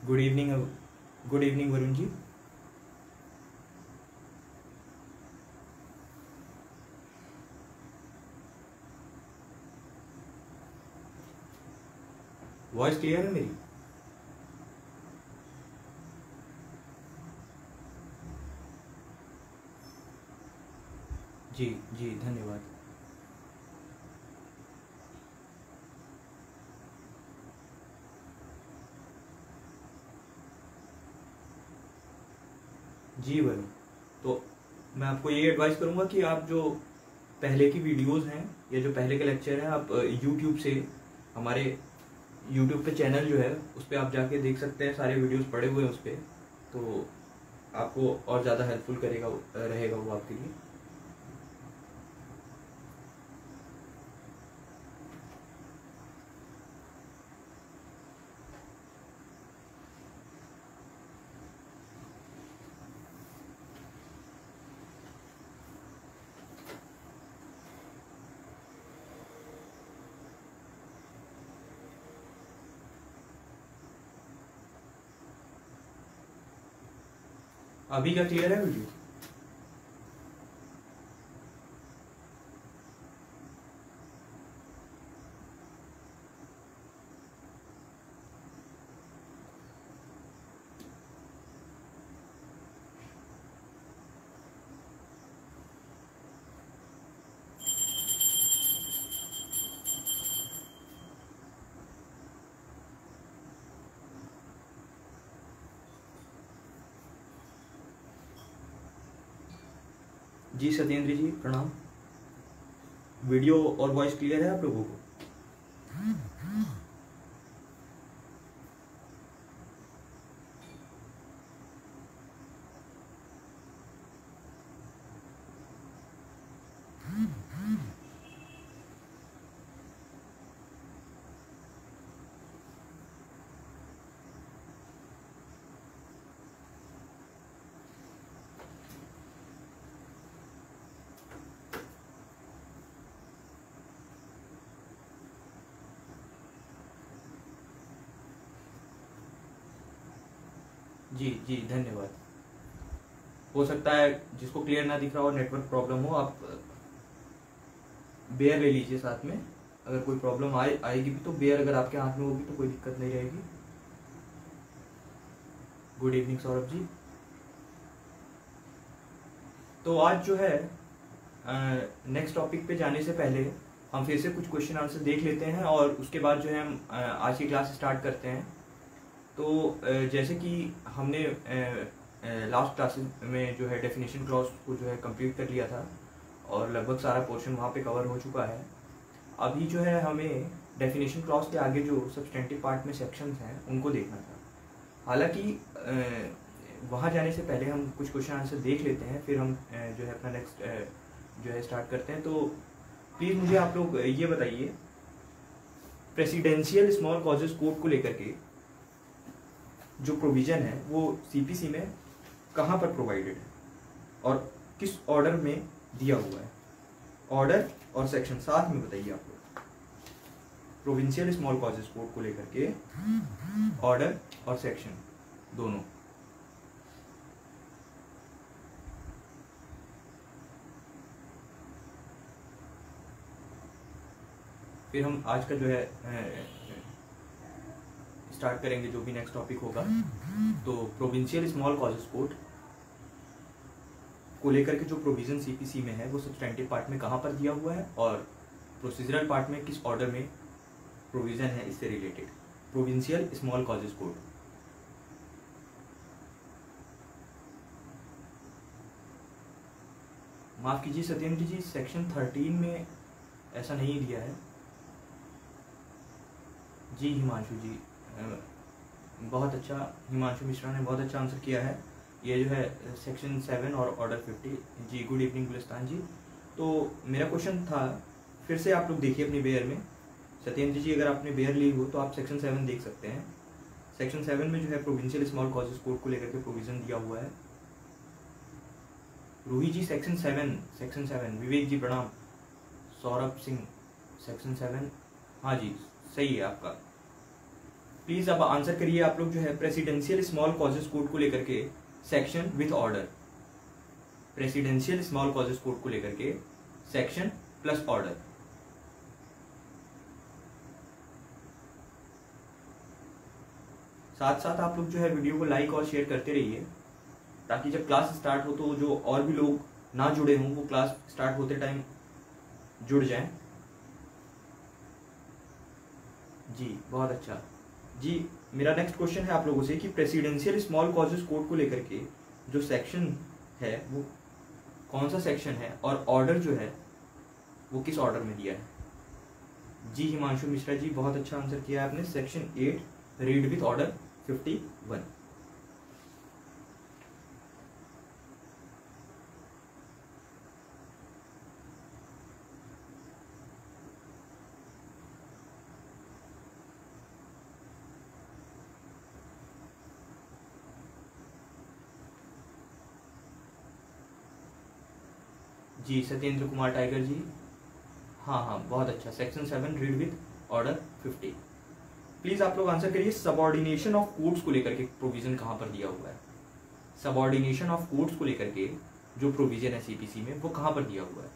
Good evening, good evening Varun ji. Voice clear है मेरी? जी जी, धन्यवाद। जी वरुण, तो मैं आपको ये एडवाइस करूंगा कि आप जो पहले की वीडियोस हैं या जो पहले के लेक्चर हैं आप यूट्यूब से, हमारे यूट्यूब पे चैनल जो है उस पर आप जाके देख सकते हैं, सारे वीडियोस पड़े हुए हैं उस पर, तो आपको और ज़्यादा हेल्पफुल रहेगा वो आपके लिए। अभी क्या क्लियर है वीडियो? जी सत्येंद्र जी प्रणाम। वीडियो और वॉइस क्लियर है आप लोगों को? जी जी धन्यवाद। हो सकता है जिसको क्लियर ना दिख रहा हो, नेटवर्क प्रॉब्लम हो, आप बेयर ले लीजिए साथ में। अगर कोई प्रॉब्लम आएगी भी तो बेयर अगर आपके हाथ में होगी तो कोई दिक्कत नहीं रहेगी। Good evening Saurabh ji. तो आज जो है नेक्स्ट टॉपिक पे जाने से पहले हम फिर से कुछ क्वेश्चन आंसर देख लेते हैं और उसके बाद जो है हम आज की क्लास स्टार्ट करते हैं। तो जैसे कि हमने लास्ट क्लासेस में जो है डेफिनेशन क्लॉज को जो है कंप्लीट कर लिया था और लगभग सारा पोर्शन वहाँ पे कवर हो चुका है। अभी जो है हमें डेफिनेशन क्लॉज के आगे जो सब्सटेंटिव पार्ट में सेक्शंस हैं उनको देखना था। हालांकि वहाँ जाने से पहले हम कुछ क्वेश्चन आंसर देख लेते हैं, फिर हम जो है अपना नेक्स्ट जो है स्टार्ट करते हैं। तो प्लीज़ मुझे आप लोग ये बताइए, प्रेसिडेंशियल स्मॉल कॉजेज कोड को लेकर के जो प्रोविजन है वो सीपीसी में कहाँ पर प्रोवाइडेड है और किस ऑर्डर में दिया हुआ है? ऑर्डर और सेक्शन साथ में बताइए आप लोग। प्रोविंशियल स्मॉल कॉजेज कोड को लेकर के ऑर्डर और सेक्शन दोनों। फिर हम आज का जो है स्टार्ट करेंगे जो भी नेक्स्ट टॉपिक होगा। तो प्रोविंशियल स्मॉल कॉजेज कोड को लेकर के जो प्रोविजन सीपीसी में है वो सब्सटेंटिव पार्ट में कहाँ पर दिया हुआ है और प्रोसीजरल पार्ट में किस ऑर्डर में प्रोविजन है इससे related. Provincial small causes code. माफ कीजिए सत्येंद्र जी, सेक्शन 13 में ऐसा नहीं दिया है। जी हिमांशु जी, बहुत अच्छा, हिमांशु मिश्रा ने बहुत अच्छा आंसर किया है। ये जो है सेक्शन 7 और ऑर्डर 50। जी गुड इवनिंग गुलिस्तान जी। तो मेरा क्वेश्चन था, फिर से आप लोग देखिए अपने बेयर में। सत्येंद्र जी अगर आपने बेयर ली हो तो आप सेक्शन 7 देख सकते हैं। सेक्शन 7 में जो है प्रोविंशियल स्मॉल कॉजेज कोड को लेकर के प्रोविजन दिया हुआ है। रूही जी सेक्शन 7। विवेक जी प्रणाम। सौरभ सिंह सेक्शन 7, हाँ जी सही है आपका। प्लीज अब आंसर करिए आप लोग जो है प्रेसिडेंशियल स्मॉल कॉजेस कोड को लेकर के section with order, presidential small causes code को लेकर के सेक्शन प्लस ऑर्डर। साथ साथ आप लोग जो है वीडियो को लाइक और शेयर करते रहिए ताकि जब क्लास स्टार्ट हो तो जो और भी लोग ना जुड़े हों वो क्लास स्टार्ट होते टाइम जुड़ जाएं। जी बहुत अच्छा जी। मेरा नेक्स्ट क्वेश्चन है आप लोगों से कि प्रेसिडेंशियल स्मॉल कॉजेस कोड को लेकर के जो सेक्शन है वो कौन सा सेक्शन है और ऑर्डर जो है वो किस ऑर्डर में दिया है। जी हिमांशु मिश्रा जी बहुत अच्छा आंसर किया आपने, सेक्शन 8 रीड विथ ऑर्डर 51। जी सत्येंद्र कुमार टाइगर जी, हाँ बहुत अच्छा, section 7 read with order 50। Please आप लोग आंसर करिए सबऑर्डिनेशन ऑफ कोड्स को लेकर के प्रोविजन कहां पर दिया हुआ है। सबऑर्डिनेशन ऑफ कोड्स को लेकर के जो प्रोविजन है सीपीसी में वो कहां पर दिया हुआ है।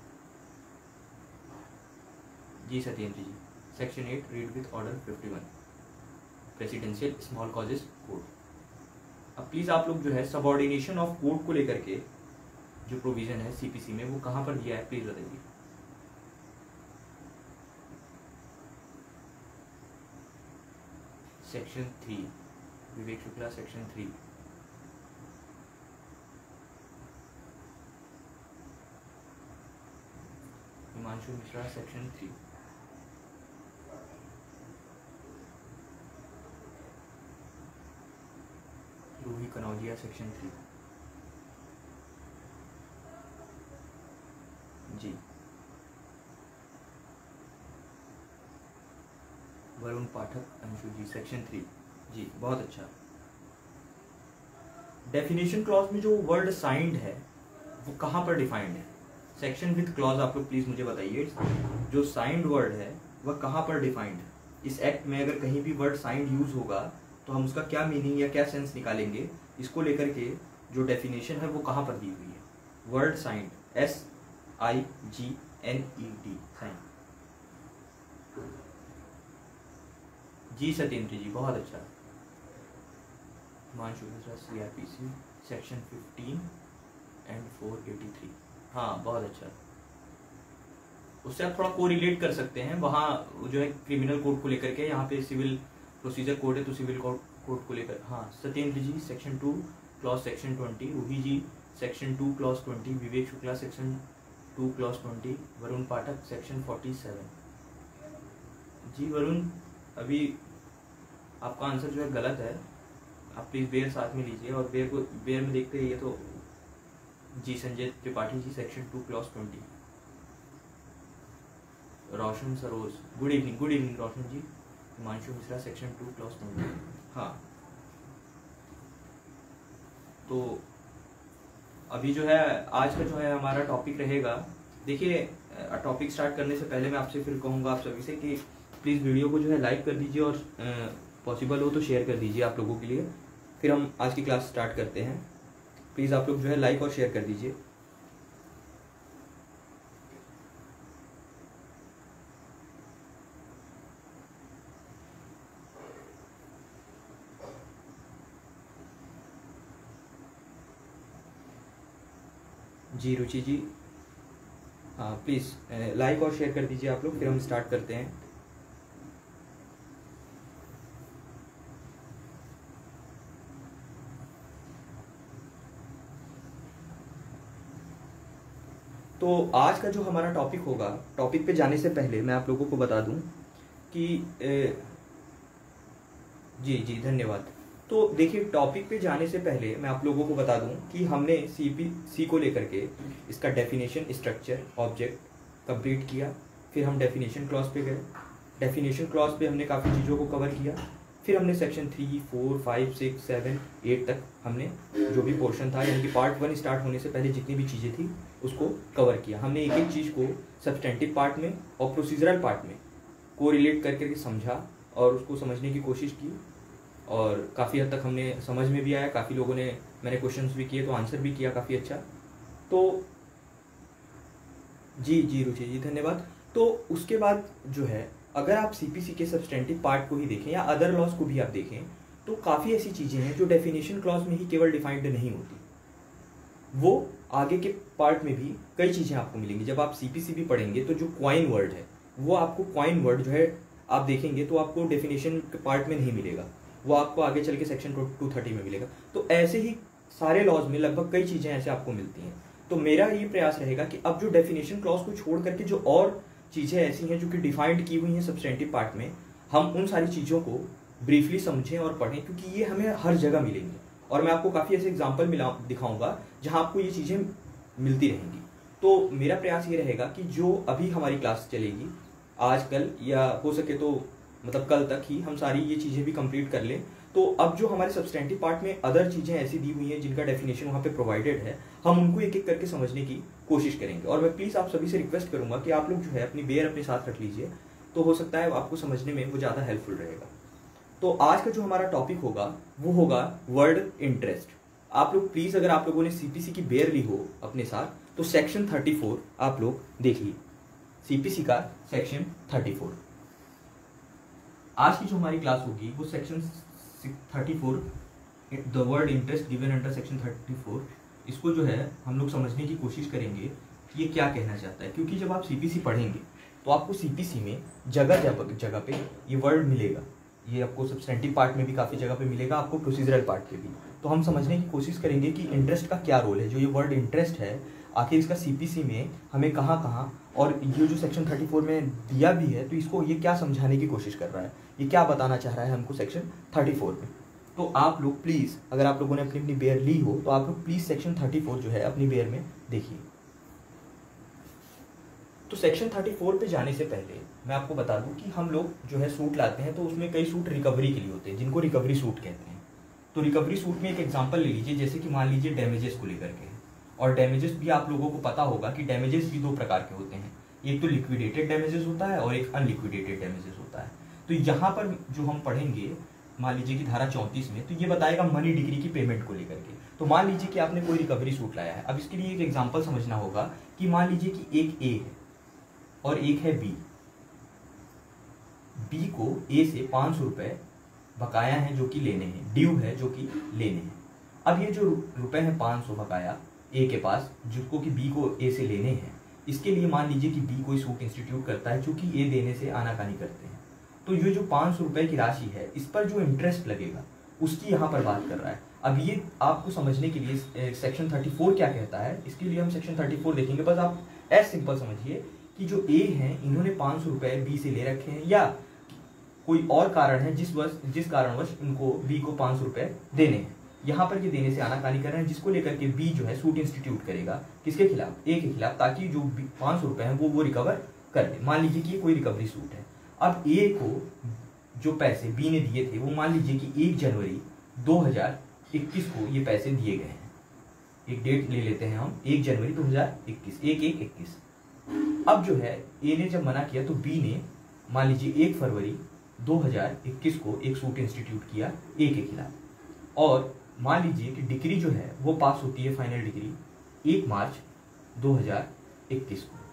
जी Satyendra ji, section 8 read with order 51 presidential small causes code. अब प्लीज आप लोग जो है सबऑर्डिनेशन ऑफ कोड को लेकर के जो प्रोविजन है सीपीसी में वो कहां पर दिया है प्लीज बताइए। Section 3 Vivek Shukla, section 3। Himanshu Mishra, section 3। Ruhi Kanaujia, section 3। जी वरुण पाठक, अंशु जी, सेक्शन 3। जी बहुत अच्छा। डेफिनेशन क्लॉज में जो वर्ड साइंड है वो कहां पर डिफाइंड है। सेक्शन विथ क्लॉज आप लोग प्लीज मुझे बताइए, जो साइंड वर्ड है वह कहां पर डिफाइंड है। इस एक्ट में अगर कहीं भी वर्ड साइंड यूज होगा तो हम उसका क्या मीनिंग या क्या सेंस निकालेंगे, इसको लेकर के जो डेफिनेशन है वो कहां पर दी हुई है। Word signed, SIGNED, signed. जी सत्येंद्र जी बहुत अच्छा। Himanshu Mishra, CRPC, section 15 and 483। हाँ बहुत अच्छा, उससे आप थोड़ा को रिलेट कर सकते हैं। वहाँ जो है क्रिमिनल कोड को लेकर के, यहाँ पे सिविल प्रोसीजर कोड है तो सिविल कोड को लेकर। हाँ Satyendra ji, section 2 clause section 20। Ruhi जी, सेक्शन 2 क्लॉज 20। विवेक शुक्ला, सेक्शन 2 क्लॉज 20। वरुण पाठक, सेक्शन 47। जी वरुण, अभी आपका आंसर जो है गलत है, आप प्लीज बेयर साथ में लीजिए और बेयर में देखते रहिए। तो जी Sanjay Tripathi ji, section 2 clause 20। Roshan Saroj, good evening Roshan ji. Himanshu Mishra, section 2 clause 20। हाँ तो अभी जो है आज का जो है हमारा टॉपिक रहेगा। देखिए टॉपिक स्टार्ट करने से पहले मैं आपसे फिर कहूँगा आप सभी से कि प्लीज़ वीडियो को जो है लाइक कर दीजिए और पॉसिबल हो तो शेयर कर दीजिए आप लोगों के लिए। फिर हम आज की क्लास स्टार्ट करते हैं। प्लीज़ आप लोग जो है लाइक और शेयर कर दीजिए। जी रुचि जी, हाँ प्लीज़ लाइक और शेयर कर दीजिए आप लोग, फिर हम स्टार्ट करते हैं। तो आज का जो हमारा टॉपिक होगा, टॉपिक पे जाने से पहले मैं आप लोगों को बता दूं कि जी धन्यवाद। तो देखिए टॉपिक पे जाने से पहले मैं आप लोगों को बता दूं कि हमने सीपीसी को लेकर के इसका डेफिनेशन, स्ट्रक्चर, ऑब्जेक्ट कंप्लीट किया। फिर हम डेफिनेशन क्लॉज पे गए। डेफिनेशन क्लॉज पे हमने काफ़ी चीज़ों को कवर किया। फिर हमने सेक्शन 3, 4, 5, 6, 7, 8 तक हमने जो भी पोर्शन था, यानी कि पार्ट 1 स्टार्ट होने से पहले जितनी भी चीज़ें थी उसको कवर किया। हमने एक एक चीज़ को सब्सटेंटिव पार्ट में और प्रोसीजरल पार्ट में को रिलेट करके समझा और उसको समझने की कोशिश की और काफ़ी हद तक हमने समझ में भी आया, काफ़ी लोगों ने, मैंने क्वेश्चंस भी किए तो आंसर भी किया काफ़ी अच्छा। तो जी रुचि जी धन्यवाद। तो उसके बाद जो है, अगर आप सीपीसी के सब्सटेंटिव पार्ट को ही देखें या अदर लॉज को भी आप देखें, तो काफ़ी ऐसी चीज़ें हैं जो डेफिनेशन क्लॉज में ही केवल डिफाइंड नहीं होती, वो आगे के पार्ट में भी कई चीज़ें आपको मिलेंगी। जब आप सीपीसी भी पढ़ेंगे तो जो कॉइन वर्ड है, वो आपको कॉइन वर्ड जो है आप देखेंगे तो आपको डेफिनेशन के पार्ट में नहीं मिलेगा, वो आपको आगे चल के सेक्शन 230 में मिलेगा। तो ऐसे ही सारे लॉज में लगभग कई चीज़ें ऐसे आपको मिलती हैं। तो मेरा ये प्रयास रहेगा कि अब जो डेफिनेशन क्लॉज को छोड़ करके जो और चीज़ें ऐसी हैं जो कि डिफाइंड की हुई हैं सब्सटेंटिव पार्ट में, हम उन सारी चीज़ों को ब्रीफली समझें और पढ़ें, क्योंकि ये हमें हर जगह मिलेंगे और मैं आपको काफ़ी ऐसे एग्जाम्पल दिखाऊंगा जहाँ आपको ये चीज़ें मिलती रहेंगी। तो मेरा प्रयास ये रहेगा कि जो अभी हमारी क्लास चलेगी आजकल, या हो सके तो मतलब कल तक ही हम सारी ये चीज़ें भी कंप्लीट कर लें। तो अब जो हमारे सब्सटेंटिव पार्ट में अदर चीज़ें ऐसी दी हुई हैं जिनका डेफिनेशन वहाँ पे प्रोवाइडेड है, हम उनको एक एक करके समझने की कोशिश करेंगे। और मैं प्लीज़ आप सभी से रिक्वेस्ट करूँगा कि आप लोग जो है अपनी बेयर अपने साथ रख लीजिए, तो हो सकता है आपको समझने में वो ज़्यादा हेल्पफुल रहेगा। तो आज का जो हमारा टॉपिक होगा वो होगा वर्ड इंटरेस्ट। आप लोग प्लीज़, अगर आप लोगों ने सीपीसी की बेयर ली हो अपने साथ, तो सेक्शन 34 आप लोग देखिए, सीपीसी का सेक्शन 34। आज की जो हमारी क्लास होगी वो section 34, the word interest given under section 34, इसको जो है हम लोग समझने की कोशिश करेंगे कि ये क्या कहना चाहता है। क्योंकि जब आप सीपीसी पढ़ेंगे तो आपको सीपीसी में जगह जगह पे ये वर्ड मिलेगा, ये आपको सब्सटेंटिव पार्ट में भी काफ़ी जगह पे मिलेगा, आपको प्रोसीजरल पार्ट पे भी। तो हम समझने की कोशिश करेंगे कि इंटरेस्ट का क्या रोल है, जो ये वर्ड इंटरेस्ट है आखिर इसका सीपीसी में हमें कहाँ कहाँ, और ये जो सेक्शन 34 में दिया भी है तो इसको ये क्या समझाने की कोशिश कर रहा है, ये क्या बताना चाह रहा है हमको सेक्शन 34 में। तो आप लोग प्लीज़, अगर आप लोगों ने अपनी अपनी बेयर ली हो तो आप लोग प्लीज़ सेक्शन 34 जो है अपनी बेयर में देखिए। तो सेक्शन 34 पे जाने से पहले मैं आपको बता दूं कि हम लोग जो है सूट लाते हैं तो उसमें कई सूट रिकवरी के लिए होते हैं, जिनको रिकवरी सूट कहते हैं। तो रिकवरी सूट में एक एग्जांपल ले लीजिए, जैसे कि मान लीजिए डैमेजेस को लेकर के, और डैमेजेस भी आप लोगों को पता होगा कि डैमेजेस भी दो प्रकार के होते हैं, एक तो लिक्विडेटेड डैमेजेस होता है और एक अनलिक्विडेटेड डैमेजेस होता है। तो यहाँ पर जो हम पढ़ेंगे, मान लीजिए कि धारा 34 में, तो ये बताएगा मनी डिग्री की पेमेंट को लेकर के। तो मान लीजिए कि आपने कोई रिकवरी सूट लाया है, अब इसके लिए एक एग्जाम्पल समझना होगा कि मान लीजिए कि एक ए है और एक है बी। बी को ए से 500 रुपए बकाया है जो कि लेने हैं, ड्यू है जो कि लेने हैं। अब ये जो रुपए हैं 500 बकाया ए के पास, जिसको कि बी को ए से लेने हैं, इसके लिए मान लीजिए कि बी कोई सूट इंस्टीट्यूट करता है चूंकि ए देने से आनाकानी करते हैं। तो ये जो 500 रुपए की राशि है, इस पर जो इंटरेस्ट लगेगा उसकी यहाँ पर बात कर रहा है। अब ये आपको समझने के लिए सेक्शन 34 क्या कहता है, इसके लिए हम सेक्शन 34 देखेंगे। बस आप ऐसे सिंपल समझिए कि जो ए हैं इन्होंने 500 रुपए बी से ले रखे हैं, या कोई और कारण है जिस कारणवश इनको बी को 500 रुपए देने हैं। यहाँ पर ये देने से आनाकानी कर रहे हैं, जिसको लेकर के बी जो है सूट इंस्टीट्यूट करेगा किसके खिलाफ, ए के खिलाफ, ताकि जो 500 रुपए हैं वो रिकवर कर ले। मान लीजिए कि ये कोई रिकवरी सूट है। अब ए को जो पैसे बी ने दिए थे वो मान लीजिए कि 1 जनवरी 2021 को ये पैसे दिए गए हैं। एक डेट ले लेते हैं हम, 1 जनवरी 2021, 1/1/21। अब जो है ए ने जब मना किया तो बी ने मान लीजिए 1 फरवरी 2021 को एक सूट इंस्टीट्यूट किया ए के खिलाफ, और मान लीजिए कि डिग्री जो है वो पास होती है, फाइनल डिग्री 1 मार्च 2021 को।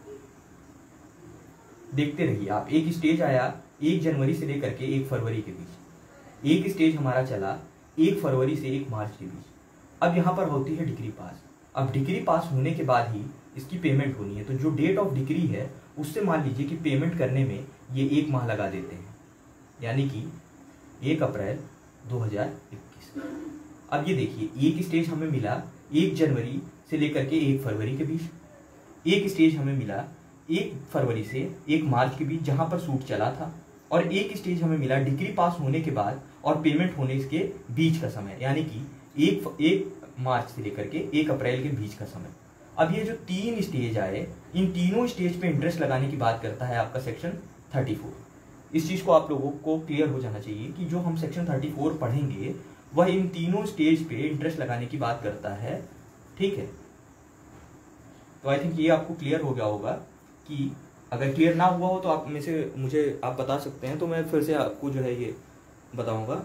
देखते रहिए आप, एक स्टेज आया 1 जनवरी से लेकर के 1 फरवरी के बीच, एक स्टेज हमारा चला 1 फरवरी से 1 मार्च के बीच। अब यहाँ पर होती है डिग्री पास। अब डिग्री पास होने के बाद ही इसकी पेमेंट होनी है, तो जो डेट ऑफ डिग्री है उससे मान लीजिए कि पेमेंट करने में ये 1 माह लगा देते हैं, यानी कि 1 अप्रैल 2021। अब ये देखिए, एक स्टेज हमें मिला 1 जनवरी से लेकर के 1 फरवरी के बीच, एक स्टेज हमें मिला 1 फरवरी से 1 मार्च के बीच जहां पर सूट चला था, और एक स्टेज हमें मिला डिग्री पास होने के बाद और पेमेंट होने के बीच का समय, यानी कि 1 मार्च से लेकर के 1 अप्रैल के बीच का समय। अब ये जो 3 स्टेज आए, इन तीनों स्टेज पे इंटरेस्ट लगाने की बात करता है आपका सेक्शन 34। इस चीज को आप लोगों को क्लियर हो जाना चाहिए कि जो हम सेक्शन 34 पढ़ेंगे वह इन तीनों स्टेज पे इंटरेस्ट लगाने की बात करता है, ठीक है। तो आई थिंक ये आपको क्लियर हो गया होगा। कि अगर क्लियर ना हुआ हो तो आप में से मुझे आप बता सकते हैं, तो मैं फिर से आपको जो है ये बताऊंगा।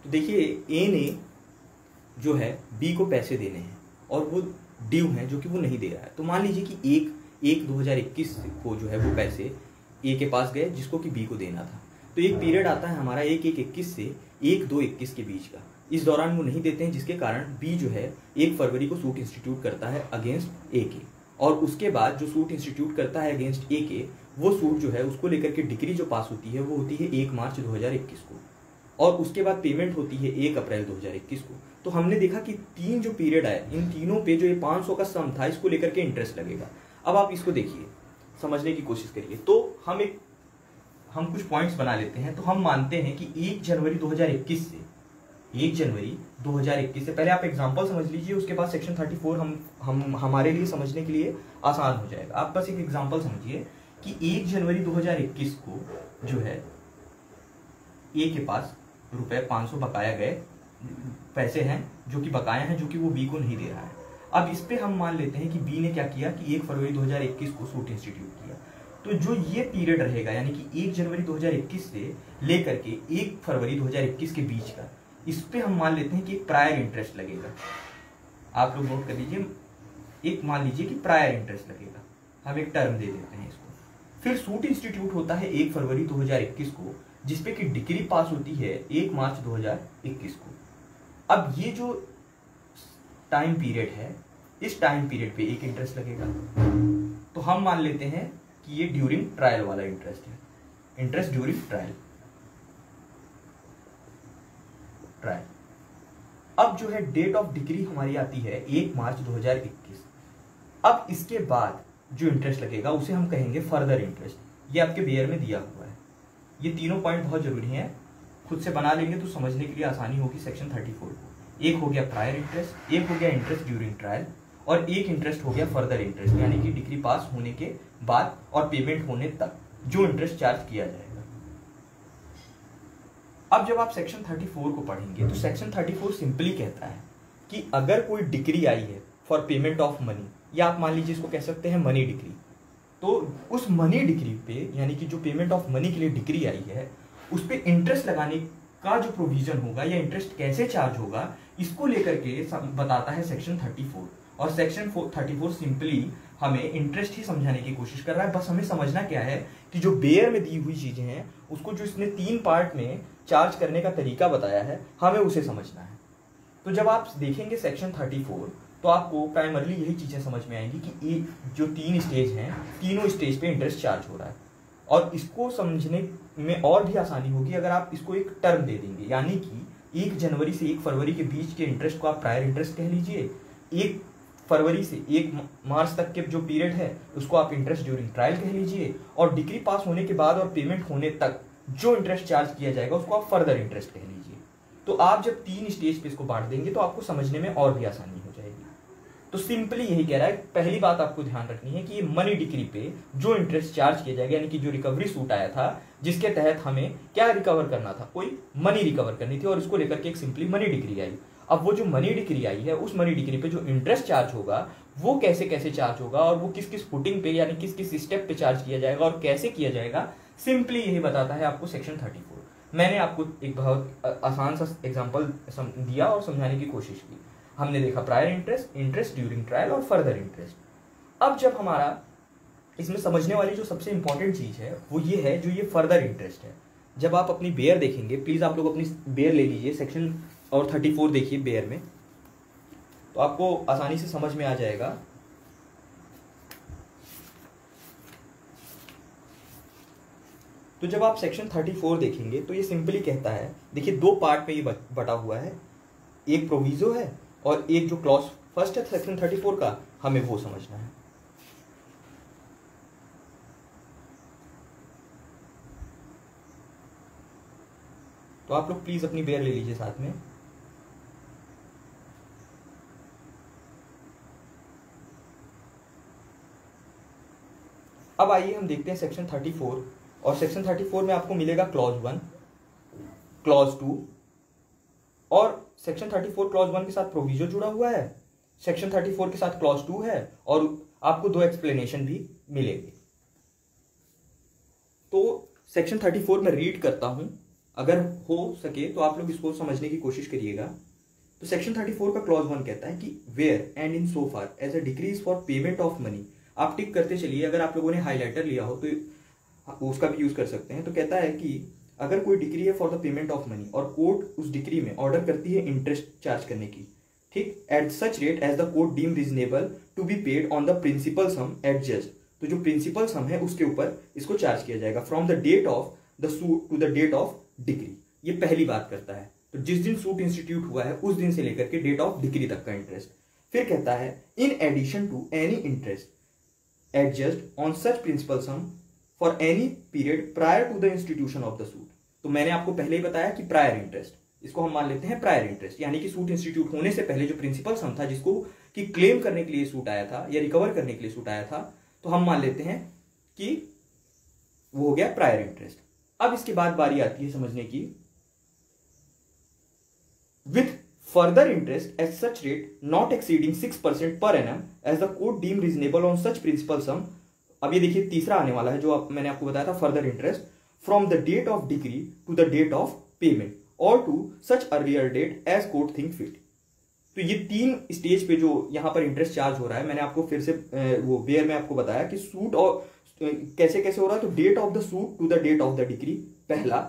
तो देखिए ए ने जो है बी को पैसे देने हैं और वो ड्यू हैं जो कि वो नहीं दे रहा है। तो मान लीजिए कि 1/2021 को जो है वो पैसे ए के पास गए जिसको कि बी को देना था। तो एक पीरियड आता है हमारा 1/1/21 से 1/2/21 के बीच का। इस दौरान वो नहीं देते हैं, जिसके कारण बी जो है 1 फरवरी को सूट इंस्टीट्यूट करता है अगेंस्ट ए के, और उसके बाद जो सूट इंस्टीट्यूट करता है अगेंस्ट ए के, वो सूट जो है उसको लेकर के डिक्री जो पास होती है वो होती है 1 मार्च 2021 को, और उसके बाद पेमेंट होती है 1 अप्रैल 2021 को। तो हमने देखा कि 3 जो पीरियड आए, इन तीनों पे जो ये 500 का सम था इसको लेकर के इंटरेस्ट लगेगा। अब आप इसको देखिए, समझने की कोशिश करिए। तो हम कुछ पॉइंट्स बना लेते हैं। तो हम मानते हैं कि 1 जनवरी 2021 से 1 जनवरी 2021 से, पहले आप एग्जांपल समझ लीजिए, उसके बाद सेक्शन 34 हम हमारे लिए समझने के लिए आसान हो जाएगा। आप बस एक एग्जांपल समझिए कि 1 जनवरी 2021 को जो है ए के पास रुपए 500 बकाया गए पैसे हैं जो कि बकाया हैं, जो कि वो बी को नहीं दे रहा है। अब इस पे हम मान लेते हैं कि बी ने क्या किया कि 1 फरवरी 2021 को सूट इंस्टीट्यूट किया। तो जो ये पीरियड रहेगा यानी कि 1 जनवरी 2021 से लेकर के 1 फरवरी 2021 के बीच का, इस पे हम मान लेते हैं कि एक प्रायर इंटरेस्ट लगेगा। आप लोग नोट कर लीजिए, एक मान लीजिए कि प्रायर इंटरेस्ट लगेगा, हम एक टर्म दे देते हैं इसको। फिर सूट इंस्टीट्यूट होता है 1 फरवरी 2021 को, जिसपे कि डिक्री पास होती है 1 मार्च 2021 को। अब ये जो टाइम पीरियड है, इस टाइम पीरियड पे एक इंटरेस्ट लगेगा। तो हम मान लेते हैं कि ये ड्यूरिंग ट्रायल वाला इंटरेस्ट है, इंटरेस्ट ड्यूरिंग ट्रायल। अब जो है डेट ऑफ डिक्री हमारी आती है 1 मार्च 2021। अब इसके बाद जो इंटरेस्ट लगेगा उसे हम कहेंगे फर्दर इंटरेस्ट। ये आपके बेयर में दिया हुआ है। ये तीनों पॉइंट बहुत जरूरी हैं, खुद से बना लेंगे तो समझने के लिए आसानी होगी सेक्शन 34 को। एक हो गया प्रायर इंटरेस्ट, एक हो गया इंटरेस्ट ड्यूरिंग ट्रायल, और एक इंटरेस्ट हो गया फर्दर इंटरेस्ट, यानी कि डिग्री पास होने के बाद और पेमेंट होने तक जो इंटरेस्ट चार्ज किया जाएगा। अब जब आप सेक्शन 34 को पढ़ेंगे तो सेक्शन 34 सिंपली कहता है कि अगर कोई डिक्री आई है फॉर पेमेंट ऑफ मनी, या आप मान लीजिए इसको कह सकते हैं मनी डिक्री, तो उस मनी डिक्री पे यानी कि जो पेमेंट ऑफ मनी के लिए डिक्री आई है उस पे इंटरेस्ट लगाने का जो प्रोविजन होगा या इंटरेस्ट कैसे चार्ज होगा, इसको लेकर के बताता है सेक्शन 34। और सेक्शन 34 सिंपली हमें इंटरेस्ट ही समझाने की कोशिश कर रहा है। बस हमें समझना क्या है कि जो बेयर में दी हुई चीजें हैं उसको जो इसने 3 पार्ट में चार्ज करने का तरीका बताया है, हमें उसे समझना है। तो जब आप देखेंगे सेक्शन 34 तो आपको प्राइमरली यही चीजें समझ में आएंगी कि जो 3 स्टेज हैं, तीनों स्टेज पे इंटरेस्ट चार्ज हो रहा है। और इसको समझने में और भी आसानी होगी अगर आप इसको एक टर्म दे देंगे, यानी कि 1 जनवरी से 1 फरवरी के बीच के इंटरेस्ट को आप प्रायर इंटरेस्ट कह लीजिए, 1 फरवरी से 1 मार्च तक के जो पीरियड है उसको आप इंटरेस्ट ड्यूरिंग ट्रायल कह लीजिए, और डिग्री पास होने के बाद और पेमेंट होने तक जो इंटरेस्ट चार्ज किया जाएगा उसको आप फर्दर इंटरेस्ट कह लीजिए। तो आप जब 3 स्टेज पे इसको बांट देंगे तो आपको समझने में और भी आसानी हो जाएगी। तो सिंपली यही कह रहा है, पहली बात आपको ध्यान रखनी है कि ये मनी डिक्री पे जो इंटरेस्ट चार्ज किया जाएगा, यानी कि जो रिकवरी सूट आया था जिसके तहत हमें क्या रिकवर करना था, कोई मनी रिकवर करनी थी, और इसको लेकर के एक सिंपली मनी डिक्री आई। अब वो जो मनी डिक्री आई है उस मनी डिक्री पे जो इंटरेस्ट चार्ज होगा वो कैसे कैसे चार्ज होगा, और वो किस किस फुटिंग पे यानी किस किस स्टेप पे चार्ज किया जाएगा और कैसे किया जाएगा, सिंपली यही बताता है आपको सेक्शन 34। मैंने आपको एक बहुत आसान सा एग्जांपल दिया और समझाने की कोशिश की। हमने देखा prior interest, interest during trial और फर्दर इंटरेस्ट। अब जब हमारा इसमें समझने वाली जो सबसे इंपॉर्टेंट चीज है वो ये है जो ये फर्दर इंटरेस्ट है। जब आप अपनी बेयर देखेंगे, प्लीज आप लोग अपनी बेयर ले लीजिए सेक्शन और 34 देखिए बेयर में, तो आपको आसानी से समझ में आ जाएगा। तो जब आप सेक्शन 34 देखेंगे तो ये सिंपली कहता है, देखिए 2 पार्ट में ये बटा हुआ है, एक प्रोविजो है और एक जो क्लॉज फर्स्ट है सेक्शन 34 का, हमें वो समझना है। तो आप लोग प्लीज अपनी बेयर ले लीजिए साथ में। अब आइए हम देखते हैं सेक्शन 34, और सेक्शन 34 में आपको मिलेगा क्लॉज 1, क्लॉज 2, और सेक्शन 34 क्लॉज 1 के साथ प्रोविजो जुड़ा हुआ है, सेक्शन 34 के साथ क्लॉज 2 है, और आपको 2 एक्सप्लेनेशन भी मिलेंगे। तो सेक्शन 34 में रीड करता हूं, अगर हो सके तो आप लोग इसको समझने की कोशिश करिएगा। तो सेक्शन 34 का क्लॉज 1 कहता है कि where and in so far as a decrees for payment of money, आप टिक करते चलिए, अगर आप लोगों ने हाईलाइटर लिया हो तो उसका भी यूज कर सकते हैं। तो कहता है कि अगर कोई डिक्री है for the payment of money और कोर्ट उस डिक्री में ऑर्डर करती है इंटरेस्ट चार्ज करने की, ठीक, at such rate as the court deem reasonable to be paid on the principal sum adjust, तो जो प्रिंसिपल सम है उसके ऊपर इसको चार्ज किया जाएगा from the date of the suit to the date of decree. ये पहली बात करता है, तो जिस दिन सूट इंस्टीट्यूट हुआ है उस दिन से लेकर के डेट ऑफ डिक्री तक का इंटरेस्ट। फिर कहता है in addition to any interest adjust on such principal sum for any period prior to the institution of the suit. तो मैंने आपको पहले ही बताया कि प्रायर इंटरेस्ट, इसको हम मान लेते हैं प्रायर इंटरेस्ट, यानी कि सूट इंस्टीट्यूट होने से पहले जो प्रिंसिपल सम था जिसको कि क्लेम करने के लिए सूट आया था या रिकवर करने के लिए सूट आया था, तो हम मान लेते हैं कि वो हो गया प्रायर इंटरेस्ट। अब इसके बाद बारी आती है समझने की, with further interest at such rate not exceeding 6% per annum as the court deem reasonable on such principal sum. अब ये देखिए तीसरा आने वाला है जो मैंने आपको बताया था, further interest from the date of decree to the date of payment और to such earlier date as court think fit. तो ये 3 स्टेज पे जो यहां पर इंटरेस्ट चार्ज हो रहा है, मैंने आपको फिर से वो वेयर में आपको बताया कि सूट और कैसे कैसे हो रहा है। तो date of the suit to the date of the decree पहला,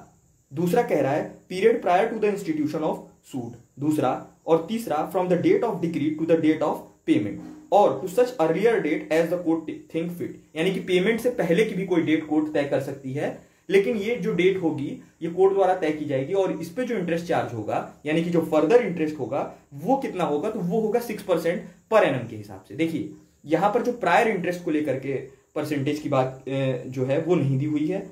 दूसरा कह रहा है period prior to the institution of suit दूसरा, और तीसरा from the date of decree to the date of payment और to such earlier date as the court think fit, यानी कि पेमेंट से पहले की भी कोई डेट कोर्ट तय कर सकती है, लेकिन ये जो डेट होगी ये कोर्ट द्वारा तय की जाएगी और इस पे जो इंटरेस्ट चार्ज होगा यानी कि जो फर्दर इंटरेस्ट होगा वो कितना होगा, तो वो होगा 6% पर एनम के हिसाब से। देखिए यहां पर जो प्रायर इंटरेस्ट को लेकर के परसेंटेज की बात जो है वो नहीं दी हुई है,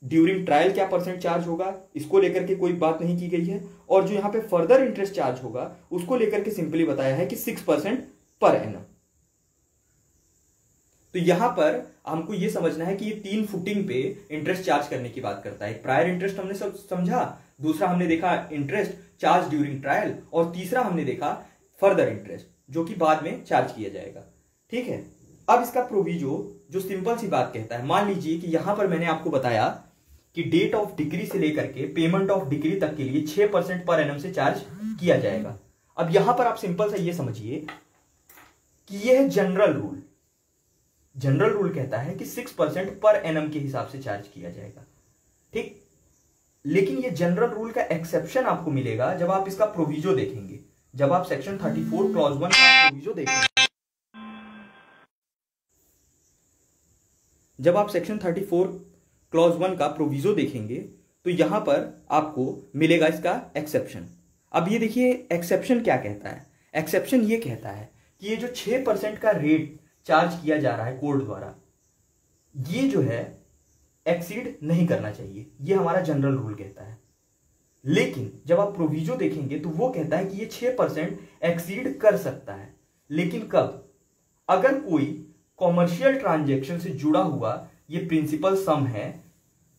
ड्यूरिंग ट्रायल क्या परसेंट चार्ज होगा इसको लेकर के कोई बात नहीं की गई है, और जो यहां पे फर्दर इंटरेस्ट चार्ज होगा उसको लेकर के सिंपली बताया है कि 6% पर एनम। तो यहां पर हमको यह समझना है कि ये 3 फुटिंग पे इंटरेस्ट चार्ज करने की बात करता है। प्रायर इंटरेस्ट हमने सब समझा, दूसरा हमने देखा इंटरेस्ट चार्ज ड्यूरिंग ट्रायल, और तीसरा हमने देखा फर्दर इंटरेस्ट जो कि बाद में चार्ज किया जाएगा। ठीक है, अब इसका प्रोविजो जो सिंपल सी बात कहता है, मान लीजिए कि यहां पर मैंने आपको बताया कि डेट ऑफ डिक्री से लेकर के पेमेंट ऑफ डिक्री तक के लिए 6% पर एनम से चार्ज किया जाएगा। अब यहां पर आप सिंपल सा ये समझिए कि यह है जनरल रूल। जनरल रूल कहता है कि 6% पर एनम के हिसाब से चार्ज किया जाएगा, ठीक। लेकिन ये जनरल रूल का एक्सेप्शन आपको मिलेगा जब आप इसका प्रोविजो देखेंगे, जब आप सेक्शन 34 क्लॉज 1 का प्रोविजो देखेंगे। जब आप सेक्शन 34 क्लॉज 1 का प्रोविजो देखेंगे तो यहां पर आपको मिलेगा इसका एक्सेप्शन। अब ये देखिए एक्सेप्शन क्या कहता है, एक्सेप्शन ये कहता है कि ये जो 6% का रेट चार्ज किया जा रहा है कोर्ट द्वारा, ये जो है एक्सीड नहीं करना चाहिए, ये हमारा जनरल रूल कहता है। लेकिन जब आप प्रोविजो देखेंगे तो वो कहता है कि ये 6% एक्सीड कर सकता है, लेकिन कब, अगर कोई कॉमर्शियल ट्रांजैक्शन से जुड़ा हुआ ये प्रिंसिपल सम है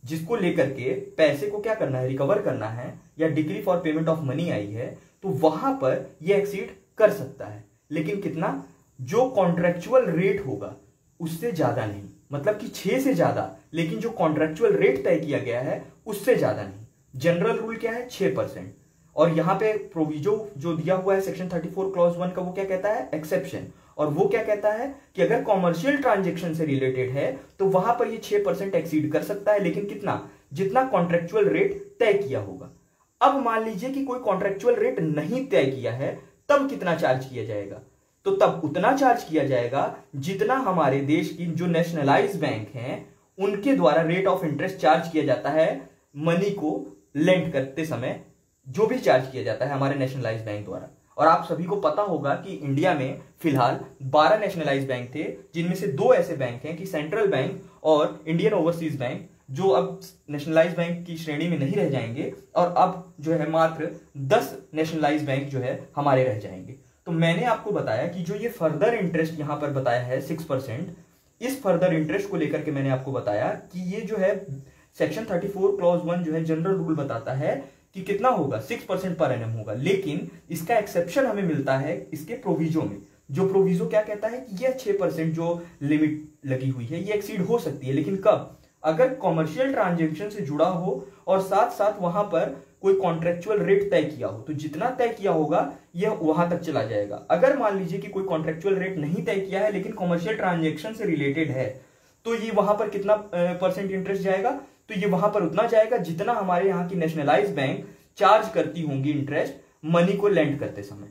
जिसको लेकर के पैसे को क्या करना है, रिकवर करना है, या decree for payment of money I है, तो वहां पर ये एक्सीड कर सकता है, लेकिन कितना, जो कॉन्ट्रेक्चुअल रेट होगा उससे ज्यादा नहीं, मतलब कि 6 से ज्यादा, लेकिन जो कॉन्ट्रेक्चुअल रेट तय किया गया है उससे ज्यादा नहीं। जनरल रूल क्या है 6%, और यहां पे प्रोविजो जो दिया हुआ है सेक्शन 34 क्लॉज 1 का वो क्या कहता है, एक्सेप्शन, और वो क्या कहता है कि अगर कॉमर्शियल ट्रांजैक्शन से रिलेटेड है तो वहां पर ये 6% एक्सीड कर सकता है, लेकिन कितना, जितना कॉन्ट्रेक्चुअल रेट तय किया होगा। अब मान लीजिए कि कोई कॉन्ट्रेक्चुअल रेट नहीं तय किया है, तब कितना चार्ज किया जाएगा, तो तब उतना चार्ज किया जाएगा जितना हमारे देश की जो नेशनलाइज बैंक हैं उनके द्वारा रेट ऑफ इंटरेस्ट चार्ज किया जाता है मनी को लेंड करते समय, जो भी चार्ज किया जाता है हमारे नेशनलाइज बैंक द्वारा। और आप सभी को पता होगा कि इंडिया में फिलहाल 12 नेशनलाइज बैंक थे, जिनमें से 2 ऐसे बैंक हैं कि सेंट्रल बैंक और इंडियन ओवरसीज बैंक, जो अब नेशनलाइज बैंक की श्रेणी में नहीं रह जाएंगे, और अब जो है मात्र 10 नेशनलाइज बैंक जो है हमारे रह जाएंगे। तो मैंने आपको बताया कि जो ये फर्दर इंटरेस्ट यहां पर बताया है 6%, इस फर्दर इंटरेस्ट को लेकर के मैंने आपको बताया कि ये जो है सेक्शन 34 क्लॉज 1 जो है जनरल रूल बताता है कि कितना होगा, 6% पर एनम होगा, लेकिन इसका एक्सेप्शन हमें मिलता है इसके प्रोविजो में। जो प्रोविजो क्या कहता है कि यह 6% जो लिमिट लगी हुई है ये एक्सीड हो सकती है, लेकिन कब, अगर कॉमर्शियल ट्रांजेक्शन से जुड़ा हो और साथ साथ वहां पर कोई कॉन्ट्रेक्चुअल रेट तय किया हो, तो जितना तय किया होगा यह वहां तक चला जाएगा। अगर मान लीजिए कि कोई कॉन्ट्रेक्चुअल रेट नहीं तय किया है लेकिन कॉमर्शियल ट्रांजेक्शन से रिलेटेड है, तो ये वहां पर कितना परसेंट इंटरेस्ट जाएगा, तो ये वहां पर उतना जाएगा जितना हमारे यहाँ की नेशनलाइज बैंक चार्ज करती होंगी इंटरेस्ट मनी को लेंड करते समय।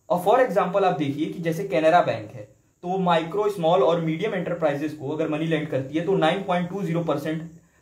और फॉर एग्जाम्पल आप देखिए कि जैसे कैनरा बैंक है, तो वो माइक्रो, स्मॉल और मीडियम एंटरप्राइजेस को अगर मनी लेंड करती है तो 9.20%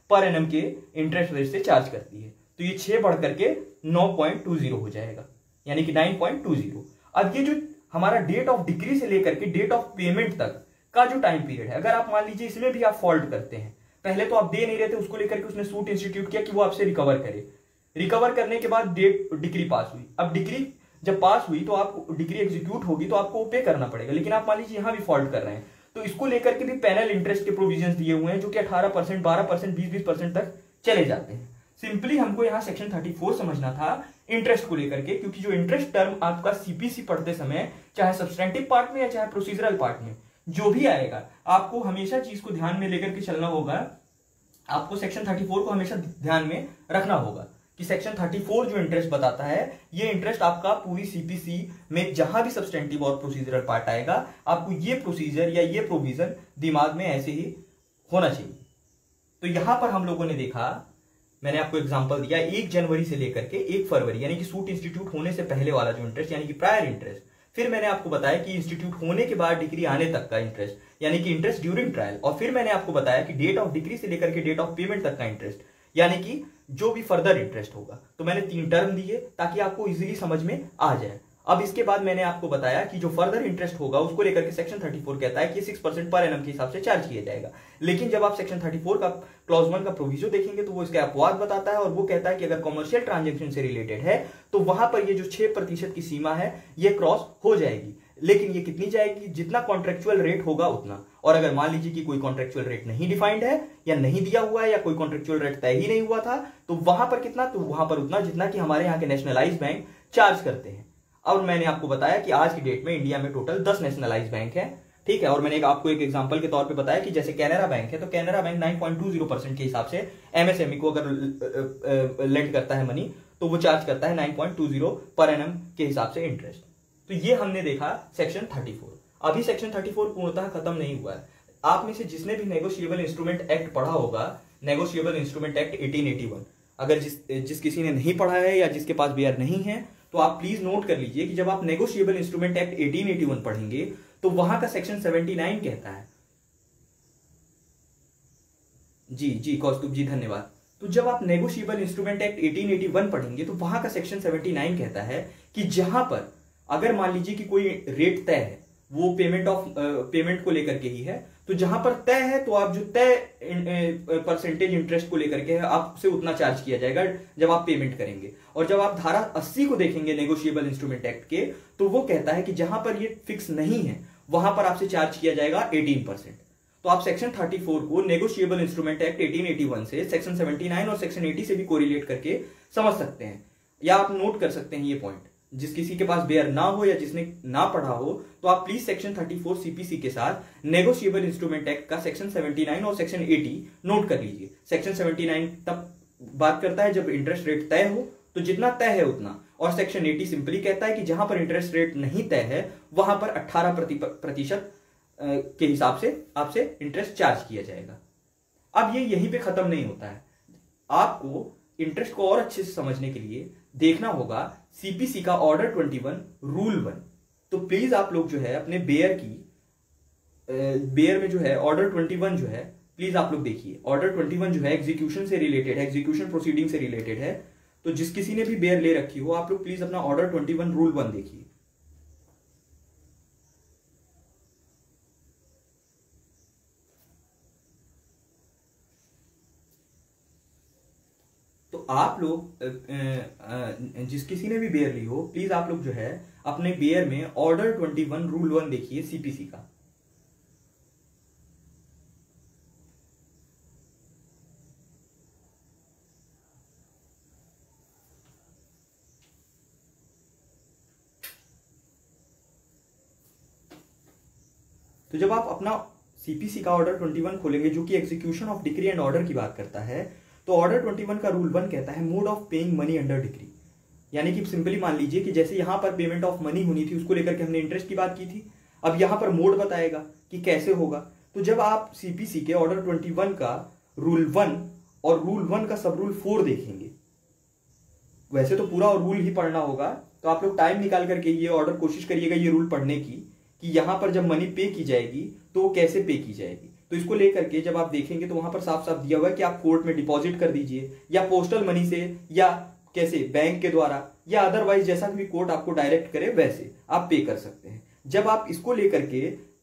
पर एनम के इंटरेस्ट रेट से चार्ज करती है। तो ये 6 बढ़ करके 9.20 हो जाएगा, यानी कि 9.20। अब ये जो हमारा डेट ऑफ डिक्री से लेकर के डेट ऑफ पेमेंट तक का जो टाइम पीरियड है, अगर आप मान लीजिए इसमें भी आप फॉल्ट करते हैं, पहले तो आप दे नहीं रहे थे, उसको लेकर के उसने सूट इंस्टीट्यूट किया कि वो आपसे रिकवर करे। रिकवर करने के बाद डेट डिक्री पास हुई। अब डिक्री जब पास हुई तो आपको डिक्री एग्जीक्यूट होगी तो आपको पे करना पड़ेगा, लेकिन आप मान लीजिए यहां भी फॉल्ट कर रहे हैं, तो इसको लेकर के भी पैनल इंटरेस्ट के प्रोविजंस दिए हुए हैं जो कि 18%, 12%, 20% तक चले जाते हैं। सिंपली हमको यहाँ सेक्शन 34 समझना था इंटरेस्ट को लेकर के, क्योंकि जो इंटरेस्ट टर्म आपका सीपीसी पढ़ते समय चाहे सब्सटेंटिव पार्ट में या चाहे प्रोसीजरल पार्ट में जो भी आएगा, आपको हमेशा चीज को ध्यान में लेकर के चलना होगा। आपको सेक्शन 34 को हमेशा ध्यान में रखना होगा कि सेक्शन 34 जो इंटरेस्ट बताता है, ये इंटरेस्ट आपका पूरी सीपीसी में जहां भी सब्सटेंटिव और प्रोसीजरल पार्ट आएगा, आपको ये प्रोसीजर या ये प्रोविजन दिमाग में ऐसे ही होना चाहिए। तो यहां पर हम लोगों ने देखा, मैंने आपको एग्जांपल दिया 1 जनवरी से लेकर के 1 फरवरी, यानी कि सूट इंस्टीट्यूट होने से पहले वाला जो इंटरेस्ट, यानी कि प्रायर इंटरेस्ट। फिर मैंने आपको बताया कि इंस्टीट्यूट होने के बाद डिग्री आने तक का इंटरेस्ट, यानी कि इंटरेस्ट ड्यूरिंग ट्रायल। और फिर मैंने आपको बताया कि डेट ऑफ डिग्री से लेकर के डेट ऑफ पेमेंट तक का इंटरेस्ट, यानी कि जो भी फर्दर इंटरेस्ट होगा। तो मैंने 3 टर्म दिए ताकि आपको इजीली समझ में आ जाए। अब इसके बाद मैंने आपको बताया कि जो फर्दर इंटरेस्ट होगा उसको लेकर के सेक्शन 34 कहता है कि 6% पर एनम के हिसाब से चार्ज किया जाएगा। लेकिन जब आप सेक्शन 34 का क्लॉज 1 का प्रोविजो देखेंगे तो वो इसके अपवाद बताता है, और वो कहता है कि अगर कॉमर्शियल ट्रांजेक्शन से रिलेटेड है तो वहां पर ये जो 6% की सीमा है ये क्रॉस हो जाएगी। लेकिन ये कितनी जाएगी, जितना कॉन्ट्रेक्चुअल रेट होगा उतना। और अगर मान लीजिए कि कोई कॉन्ट्रेक्चुअल रेट नहीं डिफाइंड है या नहीं दिया हुआ है या कोई कॉन्ट्रेक्चुअल रेट तय ही नहीं हुआ था, तो वहां पर कितना, तो वहां पर उतना जितना कि हमारे यहाँ के नेशनलाइज बैंक चार्ज करते हैं। और मैंने आपको बताया कि आज की डेट में इंडिया में टोटल 10 नेशनलाइज बैंक है, ठीक है। और मैंने आपको एक एग्जांपल के तौर पे बताया कि जैसे कैनरा बैंक है, तो कैनरा बैंक 9.20% के हिसाब से एमएसएमई को अगर लेंड करता है मनी, तो वो चार्ज करता है 9.20 पर एनम के हिसाब से इंटरेस्ट। तो ये हमने देखा सेक्शन 34। अभी सेक्शन 34 पूर्णतः खत्म नहीं हुआ है। आप में से जिसने भी नेगोशिएबल इंस्ट्रूमेंट एक्ट पढ़ा होगा, नेगोशिएबल इंस्ट्रूमेंट एक्ट 1881, अगर जिस किसी ने नहीं पढ़ा है या जिसके पास बीआर नहीं है, तो आप प्लीज नोट कर लीजिए कि जब आप नेगोशिएबल इंस्ट्रूमेंट एक्ट 1881 पढ़ेंगे तो वहां का सेक्शन 79 कहता है, जी कौस्तुभ जी धन्यवाद। तो जब आप नेगोशिएबल इंस्ट्रूमेंट एक्ट 1881 पढ़ेंगे तो वहां का सेक्शन 79 कहता है कि जहां पर अगर मान लीजिए कि कोई रेट तय है, वो पेमेंट को लेकर के ही है, तो जहां पर तय है तो आप जो तय परसेंटेज इंटरेस्ट को लेकर के है, आपसे उतना चार्ज किया जाएगा जब आप पेमेंट करेंगे। और जब आप धारा 80 को देखेंगे नेगोशिएबल इंस्ट्रूमेंट एक्ट के, तो वो कहता है कि जहां पर ये फिक्स नहीं है वहां पर आपसे चार्ज किया जाएगा 18%। तो आप सेक्शन 34 को नेगोशिएबल इंस्ट्रूमेंट एक्ट 1881 से सेक्शन 79 और सेक्शन 80 से भी कोरिलेट करके समझ सकते हैं, या आप नोट कर सकते हैं ये पॉइंट। जिस किसी के पास बेयर ना हो या जिसने ना पढ़ा हो, तो आप प्लीज सेक्शन 34 सीपीसी के साथ नेगोशिएबल इंस्ट्रूमेंट एक्ट का सेक्शन 79 और सेक्शन 80 नोट कर लीजिए। सेक्शन 79 तब बात करता है जब इंटरेस्ट रेट तय हो, तो जितना तय है उतना। और सेक्शन 80 सिंपली कहता है कि जहां पर इंटरेस्ट रेट नहीं तय है वहां पर 18% के हिसाब से आपसे इंटरेस्ट चार्ज किया जाएगा। अब ये यहीं पे खत्म नहीं होता है। आपको इंटरेस्ट को और अच्छे से समझने के लिए देखना होगा सीपीसी का ऑर्डर 21 रूल 1। तो प्लीज आप लोग जो है अपने बेयर में जो है ऑर्डर 21 जो है, प्लीज आप लोग देखिए। ऑर्डर 21 जो है एग्जीक्यूशन से रिलेटेड है, एग्जीक्यूशन प्रोसीडिंग से रिलेटेड है। तो जिस किसी ने भी बेयर ले रखी हो, आप लोग प्लीज अपना ऑर्डर 21 रूल 1 देखिए। तो आप लोग जिस किसी ने भी बेयर ली हो, प्लीज आप लोग जो है अपने बेयर में ऑर्डर 21 रूल 1 देखिए सीपीसी का। तो जब आप अपना सीपीसी का ऑर्डर 21 खोलेंगे जो कि execution of decree and order की बात करता है, तो ऑर्डर 21 का रूल 1 कहता है mode of paying money under decree. यानी कि सिंपली मान लीजिए कि जैसे यहां पर पेमेंट ऑफ मनी होनी थी उसको लेकर के हमने इंटरेस्ट की बात की थी, अब यहां पर मोड बताएगा कि कैसे होगा। तो जब आप सीपीसी के ऑर्डर 21 का रूल 1 और रूल 1 का सब रूल 4 देखेंगे, वैसे तो पूरा रूल ही पढ़ना होगा, तो आप लोग टाइम निकाल करके ये ऑर्डर कोशिश करिएगा ये रूल पढ़ने की कि यहां पर जब मनी पे की जाएगी तो वो कैसे पे की जाएगी। तो इसको लेकर के जब आप देखेंगे तो वहां पर साफ साफ दिया हुआ है कि आप कोर्ट में डिपॉजिट कर दीजिए या पोस्टल मनी से या कैसे बैंक के द्वारा या अदरवाइज जैसा भी कोर्ट आपको डायरेक्ट करे वैसे आप पे कर सकते हैं। जब आप इसको लेकर के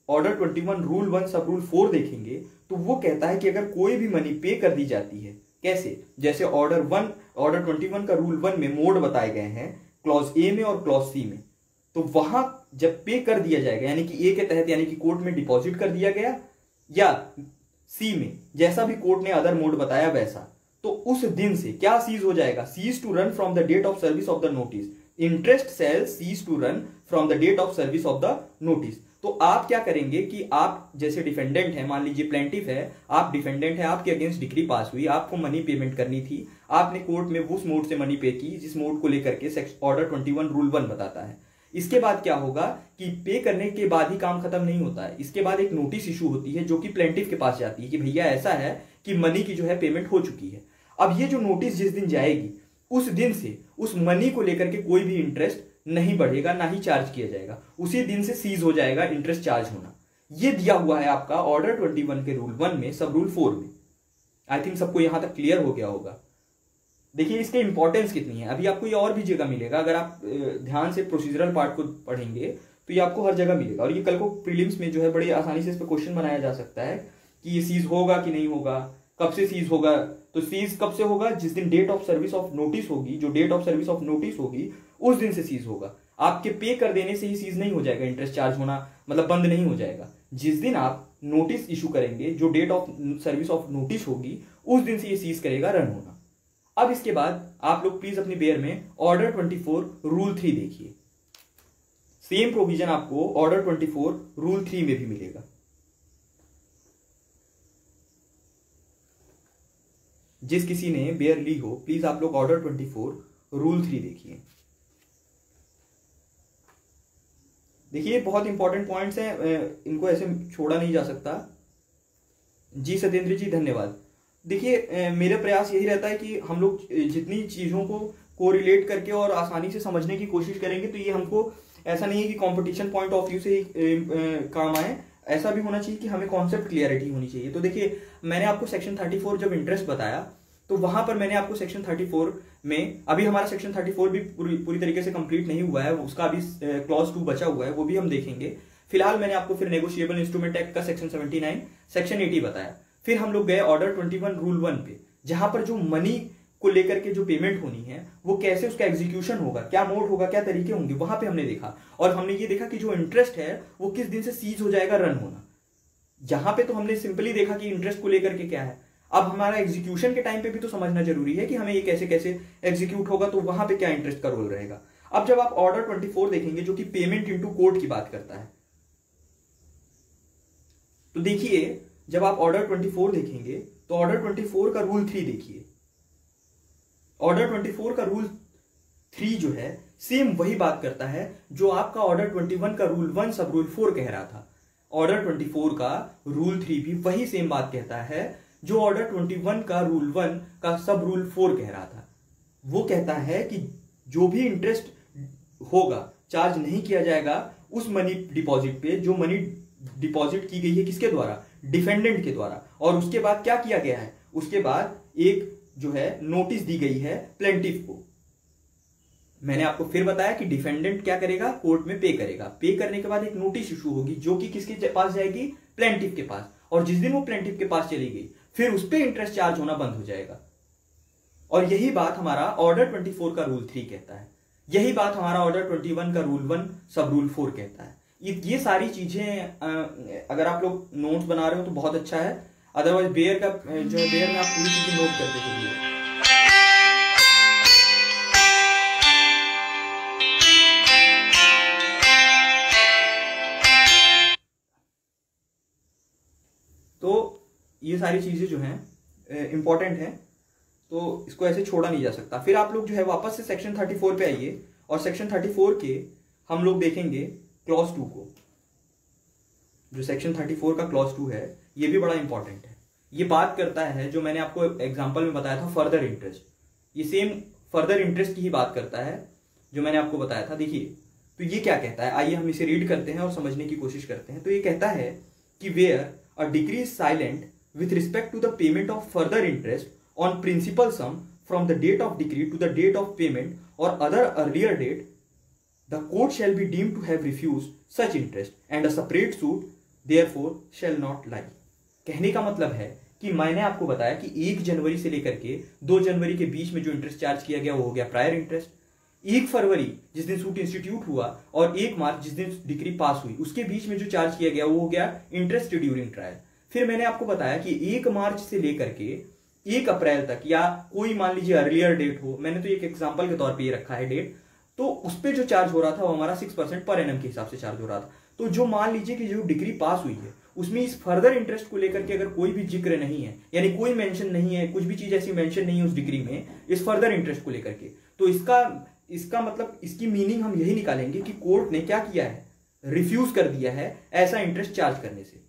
ऑर्डर 21 रूल 1 सब रूल 4 देखेंगे तो वो कहता है कि अगर कोई भी मनी पे कर दी जाती है, कैसे, जैसे ऑर्डर 21 का रूल 1 में मोड बताए गए हैं क्लॉज ए में और क्लॉज सी में, तो वहां जब पे कर दिया जाएगा यानी कि ए के तहत यानी कि कोर्ट में डिपॉजिट कर दिया गया या सी में जैसा भी कोर्ट ने अदर मोड बताया वैसा, तो उस दिन से क्या सीज हो जाएगा, cease to run from the date of service of the notice, interest shall cease to run from the date of service of the notice. तो आप क्या करेंगे कि आप जैसे डिफेंडेंट है, मान लीजिए प्लेंटिफ है, आप डिफेंडेंट है, आपके अगेंस्ट डिक्री पास हुई, आपको मनी पेमेंट करनी थी, आपने कोर्ट में उस मोड से मनी पे की जिस मोड को लेकर के ऑर्डर 21 रूल 1 बताता है। इसके बाद क्या होगा कि पे करने के बाद ही काम खत्म नहीं होता है, इसके बाद एक नोटिस इशू होती है जो कि प्लेंटिफ के पास जाती है कि भैया ऐसा है कि मनी की जो है पेमेंट हो चुकी है। अब ये जो नोटिस जिस दिन जाएगी उस दिन से उस मनी को लेकर के कोई भी इंटरेस्ट नहीं बढ़ेगा, ना ही चार्ज किया जाएगा, उसी दिन से सीज हो जाएगा इंटरेस्ट चार्ज होना। ये दिया हुआ है आपका ऑर्डर 21 के रूल 1 में सब रूल 4 में। आई थिंक सबको यहां तक क्लियर हो गया होगा। देखिए इसके इंपॉर्टेंस कितनी है, अभी आपको ये और भी जगह मिलेगा, अगर आप ध्यान से प्रोसीजरल पार्ट को पढ़ेंगे तो ये आपको हर जगह मिलेगा, और ये कल को प्रीलिम्स में जो है बड़ी आसानी से इस पर क्वेश्चन बनाया जा सकता है कि ये सीज होगा कि नहीं होगा, कब से सीज होगा। तो सीज कब से होगा, जिस दिन date of service of notice होगी, जो date of service of notice होगी उस दिन से सीज होगा। आपके पे कर देने से ही सीज नहीं हो जाएगा, इंटरेस्ट चार्ज होना मतलब बंद नहीं हो जाएगा। जिस दिन आप नोटिस इशू करेंगे, जो date of service of notice होगी उस दिन से ये सीज करेगा रन होना। अब इसके बाद आप लोग प्लीज अपने बेयर में ऑर्डर 24 रूल 3 देखिए। सेम प्रोविजन आपको ऑर्डर 24 रूल 3 में भी मिलेगा। जिस किसी ने बेयर ली हो प्लीज आप लोग ऑर्डर 24 रूल 3 देखिए। देखिए बहुत इंपॉर्टेंट पॉइंट्स हैं, इनको ऐसे छोड़ा नहीं जा सकता। जी सत्येंद्र जी धन्यवाद। देखिए मेरा प्रयास यही रहता है कि हम लोग जितनी चीजों को कोरिलेट करके और आसानी से समझने की कोशिश करेंगे तो ये हमको ऐसा नहीं है कि कंपटीशन पॉइंट ऑफ व्यू से ही काम आए, ऐसा भी होना चाहिए कि हमें कॉन्सेप्ट क्लियरिटी होनी चाहिए। तो देखिए मैंने आपको सेक्शन 34 जब इंटरेस्ट बताया तो वहां पर मैंने आपको सेक्शन 34 में, अभी हमारा सेक्शन 34 भी पूरी तरीके से कंप्लीट नहीं हुआ है, उसका अभी क्लॉज 2 बचा हुआ है, वो भी हम देखेंगे। फिलहाल मैंने आपको फिर नेगोशिएबल इंस्ट्रूमेंट एक्ट का सेक्शन 79 सेक्शन 80 बताया। फिर हम लोग गए ऑर्डर 21 रूल 1 पे, जहां पर जो मनी को लेकर के जो पेमेंट होनी है वो कैसे उसका एग्जीक्यूशन होगा, क्या मोड होगा, क्या तरीके होंगे, वहां पे हमने देखा। और हमने ये देखा कि जो इंटरेस्ट है वो किस दिन से सीज हो जाएगा रन होना। जहां पे तो हमने सिंपली देखा कि इंटरेस्ट को लेकर के क्या है, अब हमारा एग्जीक्यूशन के टाइम पे भी तो समझना जरूरी है कि हमें ये कैसे कैसे एग्जीक्यूट होगा, तो वहां पे क्या इंटरेस्ट का रोल रहेगा। अब जब आप ऑर्डर 24 देखेंगे जो कि पेमेंट इनटू कोर्ट की बात करता है, तो देखिए जब आप ऑर्डर 24 देखेंगे तो ऑर्डर 24 का रूल 3 देखिए। ऑर्डर 24 का रूल 3 जो है सेम वही बात करता है जो आपका ऑर्डर 21 का रूल 1 सब रूल 4 कह रहा था। ऑर्डर 24 का रूल 3 भी वही सेम बात कहता है जो ऑर्डर 21 का रूल 1 का सब रूल 4 कह रहा था। वो कहता है कि जो भी इंटरेस्ट होगा चार्ज नहीं किया जाएगा उस मनी डिपॉजिट पे जो मनी डिपॉजिट की गई है किसके द्वारा, डिफेंडेंट के द्वारा। और उसके बाद क्या किया गया है, उसके बाद एक जो है नोटिस दी गई है प्लेंटिफ को। मैंने आपको फिर बताया कि डिफेंडेंट क्या करेगा, कोर्ट में पे करेगा, पे करने के बाद एक नोटिस इशू होगी जो कि किसके पास जाएगी, प्लेंटिफ के पास। और जिस दिन वो प्लेंटिफ के पास चली गई फिर उस पर इंटरेस्ट चार्ज होना बंद हो जाएगा। और यही बात हमारा ऑर्डर 24 का रूल 3 कहता है, यही बात हमारा ऑर्डर 21 का रूल 1 सब रूल 4 कहता है। ये सारी चीजें अगर आप लोग नोट्स बना रहे हो तो बहुत अच्छा है, अदरवाइज बेयर का जो है बेयर में आप पूरी चीजें नोट करते चलिए। ये सारी चीजें जो हैं इंपॉर्टेंट हैं, तो इसको ऐसे छोड़ा नहीं जा सकता। फिर आप लोग जो है वापस से सेक्शन 34 पे आइए और सेक्शन 34 के हम लोग देखेंगे क्लॉज 2 को। जो सेक्शन 34 का क्लॉज 2 है ये भी बड़ा इंपॉर्टेंट है। ये बात करता है, जो मैंने आपको एग्जांपल में बताया था, फर्दर इंटरेस्ट। ये सेम फर्दर इंटरेस्ट की ही बात करता है जो मैंने आपको बताया था। देखिए तो ये क्या कहता है, आइए हम इसे रीड करते हैं और समझने की कोशिश करते हैं। तो ये कहता है कि where a decree is silent with respect to the payment of further interest on principal sum from the date of decree to the date of payment और other earlier date, the court shall be deemed to have refused such interest and a separate suit therefore shall not lie। कहने का मतलब है कि मैंने आपको बताया कि 1 जनवरी से लेकर के 2 जनवरी के बीच में जो इंटरेस्ट चार्ज किया गया वो हो गया प्रायर इंटरेस्ट। 1 फरवरी जिस दिन सूट इंस्टीट्यूट हुआ और 1 मार्च जिस दिन डिग्री पास हुई उसके बीच में जो चार्ज किया गया वो हो गया इंटरेस्ट ड्यूरिंग ट्रायल। फिर मैंने आपको बताया कि 1 मार्च से लेकर के 1 अप्रैल तक, या कोई मान लीजिए अर्लियर डेट हो, मैंने तो एक एग्जाम्पल के तौर पर ये रखा है डेट, तो उस पर जो चार्ज हो रहा था वो हमारा 6% पर एनम के हिसाब से चार्ज हो रहा था। तो जो मान लीजिए कि जो डिग्री पास हुई है उसमें इस फर्दर इंटरेस्ट को लेकर के अगर कोई भी जिक्र नहीं है, यानी कोई मेंशन नहीं है, कुछ भी चीज ऐसी मेंशन नहीं है उस डिग्री में इस फर्दर इंटरेस्ट को लेकर के, तो इसका मतलब इसकी मीनिंग हम यही निकालेंगे कि कोर्ट ने क्या किया है, रिफ्यूज कर दिया है ऐसा इंटरेस्ट चार्ज करने से।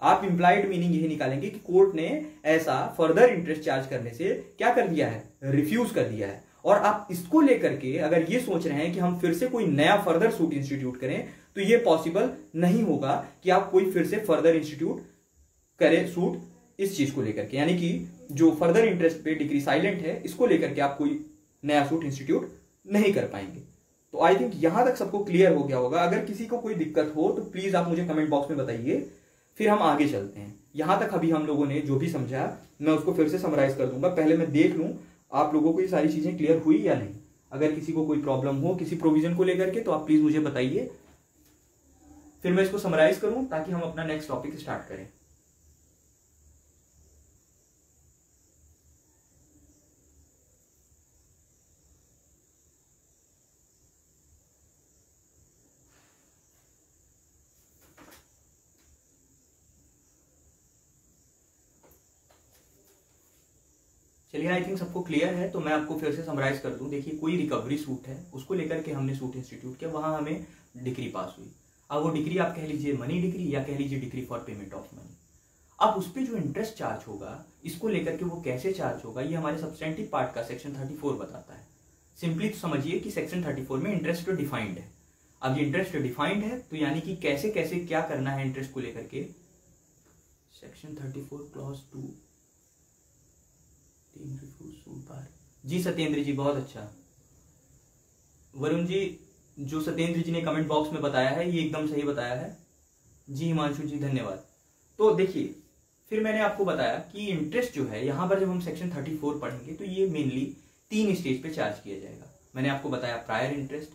आप इंप्लाइड मीनिंग यही निकालेंगे कि कोर्ट ने ऐसा फर्दर इंटरेस्ट चार्ज करने से क्या कर दिया है, रिफ्यूज कर दिया है। और आप इसको लेकर के अगर ये सोच रहे हैं कि हम फिर से कोई नया फर्दर सूट इंस्टीट्यूट करें, तो ये पॉसिबल नहीं होगा कि आप कोई फिर से फर्दर इंस्टीट्यूट करें सूट इस चीज को लेकर के, यानी कि जो फर्दर इंटरेस्ट पे डिग्री साइलेंट है इसको लेकर के आप कोई नया सूट इंस्टीट्यूट नहीं कर पाएंगे। तो आई थिंक यहां तक सबको क्लियर हो गया होगा। अगर किसी को कोई दिक्कत हो तो प्लीज आप मुझे कमेंट बॉक्स में बताइए, फिर हम आगे चलते हैं। यहां तक अभी हम लोगों ने जो भी समझा मैं उसको फिर से समराइज कर दूंगा। पहले मैं देख लूं आप लोगों को ये सारी चीजें क्लियर हुई या नहीं। अगर किसी को कोई प्रॉब्लम हो किसी प्रोविजन को लेकर के तो आप प्लीज मुझे बताइए, फिर मैं इसको समराइज करूं ताकि हम अपना नेक्स्ट टॉपिक स्टार्ट करें। चलिए आई थिंक सबको क्लियर है, तो मैं आपको फिर से समराइज कर दूं। देखिए कोई रिकवरी सूट है, उसको लेकर के हमने सूट इंस्टीट्यूट किया, वहां हमें डिग्री पास हुई। अब वो डिग्री आप कह लीजिए मनी डिग्री या कह लीजिए degree for payment of money. अब उस पर जो इंटरेस्ट चार्ज होगा इसको लेकर के वो कैसे चार्ज होगा ये हमारे सब्सटेंटिव पार्ट का सेक्शन 34 बताता है। सिंपली तो समझिए कि सेक्शन 34 में इंटरेस्ट तो डिफाइंड है। अब ये इंटरेस्ट डिफाइंड है तो यानी कि कैसे कैसे क्या करना है इंटरेस्ट को लेकर के, सेक्शन 34 क्लॉज 2 जी सत्येंद्र जी बहुत अच्छा। वरुण जी, जो सत्येंद्र जी ने कमेंट बॉक्स में बताया है ये एकदम सही बताया है जी। हिमांशु जी धन्यवाद। तो देखिए फिर मैंने आपको बताया कि इंटरेस्ट जो है यहां पर जब हम सेक्शन 34 पढ़ेंगे तो ये मेनली 3 स्टेज पे चार्ज किया जाएगा। मैंने आपको बताया प्रायर इंटरेस्ट,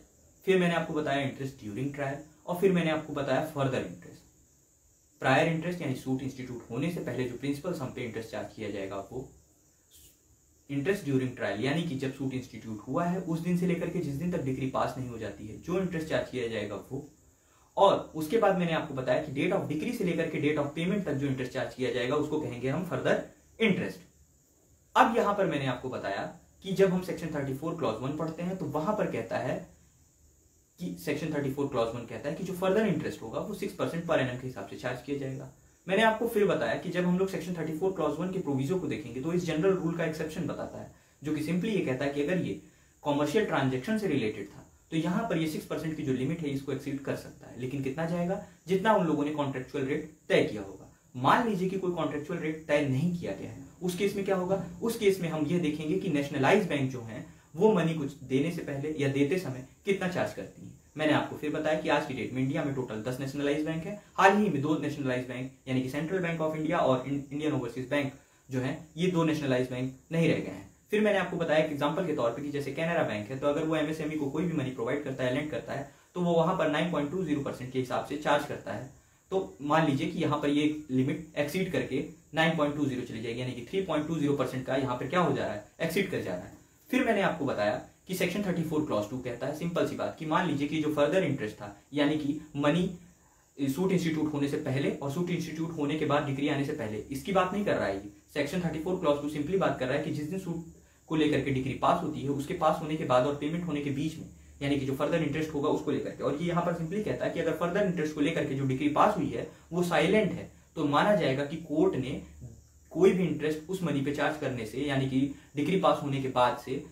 फिर मैंने आपको बताया इंटरेस्ट ड्यूरिंग ट्रायल, और फिर मैंने आपको बताया फर्दर इंटरेस्ट। प्रायर इंटरेस्ट यानी सूट इंस्टीट्यूट होने से पहले जो प्रिंसिपल सम पे इंटरेस्ट चार्ज किया जाएगा आपको, इंटरेस्ट ड्यूरिंग ट्रायल यानी कि जब सूट इंस्टीट्यूट हुआ है उस दिन से लेकर के जिस दिन तक डिग्री पास नहीं हो जाती है जो इंटरेस्ट चार्ज किया जाएगा वो, और उसके बाद मैंने आपको बताया कि डेट ऑफ डिग्री से लेकर के डेट ऑफ पेमेंट तक जो इंटरेस्ट चार्ज किया जाएगा उसको कहेंगे हम फर्दर इंटरेस्ट। अब यहां पर मैंने आपको बताया कि जब हम सेक्शन 34 क्लॉज 1 पढ़ते हैं तो वहां पर कहता है कि सेक्शन 34 क्लॉज 1 कहता है कि जो फर्दर इंटरेस्ट होगा वो 6% पर एनम के हिसाब से चार्ज किया जाएगा। मैंने आपको फिर बताया कि जब हम लोग सेक्शन 34 क्लॉज 1 के प्रोविजो को देखेंगे तो इस जनरल रूल का एक्सेप्शन बताता है, जो कि सिंपली ये कहता है कि अगर ये कॉमर्शियल ट्रांजैक्शन से रिलेटेड था तो यहां पर ये 6% की जो लिमिट है इसको एक्सीड कर सकता है, लेकिन कितना जाएगा, जितना उन लोगों ने कॉन्ट्रेक्चुअल रेट तय किया होगा। मान लीजिए कि कोई कॉन्ट्रेक्चुअल रेट तय नहीं किया गया है, उस केस में क्या होगा, उस केस में हम ये देखेंगे कि नेशनलाइज बैंक जो है वो मनी कुछ देने से पहले या देते समय कितना चार्ज करती है। मैंने आपको फिर बताया कि आज की डेट में इंडिया में टोटल 10 नेशनलाइज बैंक है। हाल ही में 2 नेशनलाइज बैंक यानी कि सेंट्रल बैंक ऑफ इंडिया और इंडियन ओवरसीज बैंक जो है ये 2 नेशनलाइज बैंक नहीं रह गए हैं। फिर मैंने आपको बताया कि एग्जांपल के तौर पे कि जैसे कैनरा बैंक है, तो अगर वो एमएसएमई को कोई भी मनी प्रोवाइड करता है, लेंड करता है, तो वो वहां पर 9.20% के हिसाब से चार्ज करता है। तो मान लीजिए कि यहाँ पर ये लिमिट एक्सीड करके 9.20 चली जाएगी, यानी कि 3.20% का यहाँ पर क्या हो जा रहा है, एक्सीड कर जा रहा है। फिर मैंने आपको बताया कि सेक्शन 34 क्लॉज 2 कहता है सिंपल सी बात कि मान लीजिए कि जो फर्दर इंटरेस्ट था यानी कि मनी सूट इंस्टीट्यूट होने से पहले और सूट इंस्टीट्यूट होने के बाद डिग्री आने से पहले, इसकी बात नहीं कर रहा है। सेक्शन 34 क्लॉज 2 सिंपली बात कर रहा है कि जिस दिन सूट को लेकर के डिग्री पास होती है उसके पास होने के बाद और पेमेंट होने के बीच में, यानी कि जो फर्दर इंटरेस्ट होगा उसको लेकर के। और ये यहाँ पर सिंपली कहता है कि अगर फर्दर इंटरेस्ट को लेकर के जो डिग्री पास हुई है वो साइलेंट है, तो माना जाएगा कि कोर्ट ने कोई भी इंटरेस्ट उस मनी पे चार्ज करने से, यानी कि डिग्री पास होने के बाद से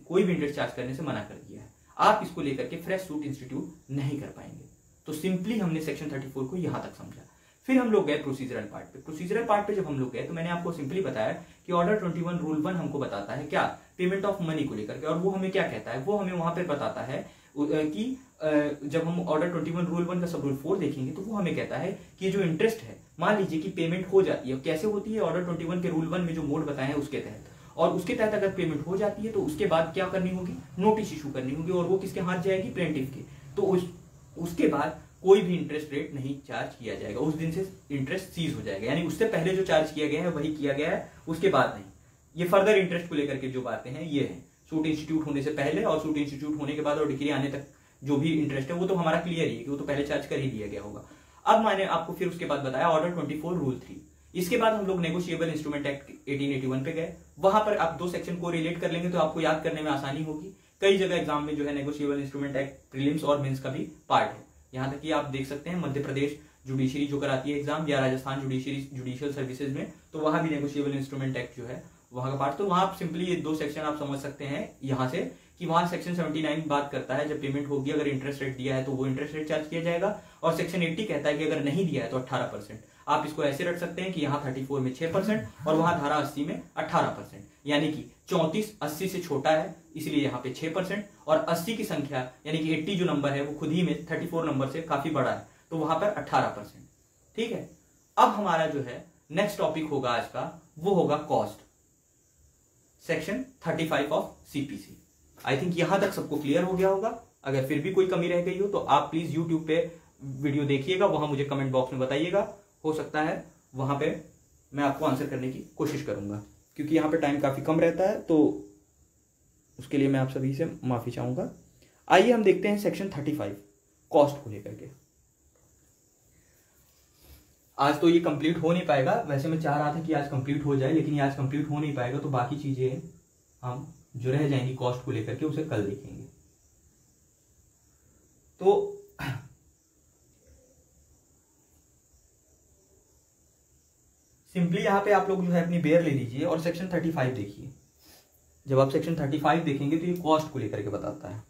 कोई भी इंटरेस्ट चार्ज करने से मना कर दिया है। आप इसको लेकर के फ्रेश सूट इंस्टीट्यूट नहीं कर पाएंगे। तो सिंपली हमने सेक्शन 34 को यहां तक समझा। फिर हम लोग गए प्रोसीजरल पार्ट पे। प्रोसीजरल पार्ट पे जब हम लोग गए तो मैंने आपको सिंपली बताया कि ऑर्डर 21 रूल 1 हमको बताता है क्या, पेमेंट ऑफ मनी को लेकर के। और वो हमें क्या कहता है, वो हमें वहां पर बताता है कि जब हम ऑर्डर 21 रूल 1 का सब रूल 4 देखेंगे तो वो हमें कहता है कि जो इंटरेस्ट है, मान लीजिए कि पेमेंट हो जाती है, कैसे होती है, ऑर्डर 21 के रूल 1 में जो मोड बताए हैं उसके तहत। और उसके तहत अगर पेमेंट हो जाती है तो उसके बाद क्या करनी होगी, नोटिस इशू करनी होगी, और वो किसके हाथ जाएगी, प्लेंटिफ के। तो उसके बाद कोई भी इंटरेस्ट रेट नहीं चार्ज किया जाएगा, उस दिन से इंटरेस्ट सीज हो जाएगा। यानी उससे पहले जो चार्ज किया गया है वही किया गया है, उसके बाद नहीं। ये फर्दर इंटरेस्ट को लेकर के जो बातें हैं ये है सूट इंस्टीट्यूट होने से पहले और सूट इंस्टीट्यूट होने के बाद और डिग्री आने तक जो भी इंटरेस्ट है वो तो हमारा क्लियर ही है कि वो तो पहले चार्ज कर ही दिया गया होगा। अब मैंने आपको फिर उसके बाद बताया ऑर्डर 24 रूल 3। इसके बाद हम लोग नेगोशिएबल इंस्ट्रूमेंट एक्ट 1881 पे गए। वहां पर आप दो सेक्शन को रिलेट कर लेंगे तो आपको याद करने में आसानी होगी। कई जगह एग्जाम में जो है नेगोशिएबल इंस्ट्रूमेंट एक्ट प्रीलिम्स और मेंस का भी पार्ट है। यहाँ तक कि आप देख सकते हैं मध्य प्रदेश जुडिशरी जो कराती है एग्जाम, या राजस्थान जुडिशियल सर्विसेज में, तो वहां भी नेगोशिएबल इंस्ट्रूमेंट एक्ट जो है वहां का पार्ट। तो वहां सिंपली ये दो सेक्शन आप समझ सकते हैं यहाँ से कि वहां सेक्शन 79 बात करता है जब पेमेंट होगी, अगर इंटरेस्ट रेट दिया है तो वो इंटरेस्ट रेट चार्ज किया जाएगा, और सेक्शन 80 कहता है कि अगर नहीं दिया है तो 18%। आप इसको ऐसे रख सकते हैं कि यहाँ 34 में 6% और वहां धारा 80 में 18%, यानी कि 34 80 से छोटा है इसलिए यहाँ पे 6%, और 80 की संख्या यानी कि 80 जो नंबर है वो खुद ही में 34 नंबर से काफी बड़ा है, तो वहां पर 18%। ठीक है, अब हमारा जो है नेक्स्ट टॉपिक होगा आज का, वो होगा cost, section 35 of CPC. I think यहां तक सबको क्लियर हो गया होगा। अगर फिर भी कोई कमी रह गई हो तो आप प्लीज यूट्यूब पे वीडियो देखिएगा, वहां मुझे कमेंट बॉक्स में बताइएगा, हो सकता है वहां पे मैं आपको आंसर करने की कोशिश करूंगा, क्योंकि यहाँ पे टाइम काफी कम रहता है, तो उसके लिए मैं आप सभी से माफी चाहूंगा। आइए हम देखते हैं सेक्शन 35 कॉस्ट को लेकर के। आज तो ये कंप्लीट हो नहीं पाएगा, वैसे मैं चाह रहा था कि आज कंप्लीट हो जाए, लेकिन ये आज कंप्लीट हो नहीं पाएगा, तो बाकी चीजें हम जो रह जाएंगी कॉस्ट को लेकर के उसे कल देखेंगे। तो सिंपली यहां पे आप लोग जो है अपनी बेयर ले लीजिए और सेक्शन 35 देखिए। जब आप सेक्शन 35 देखेंगे तो ये कॉस्ट को लेकर के बताता है।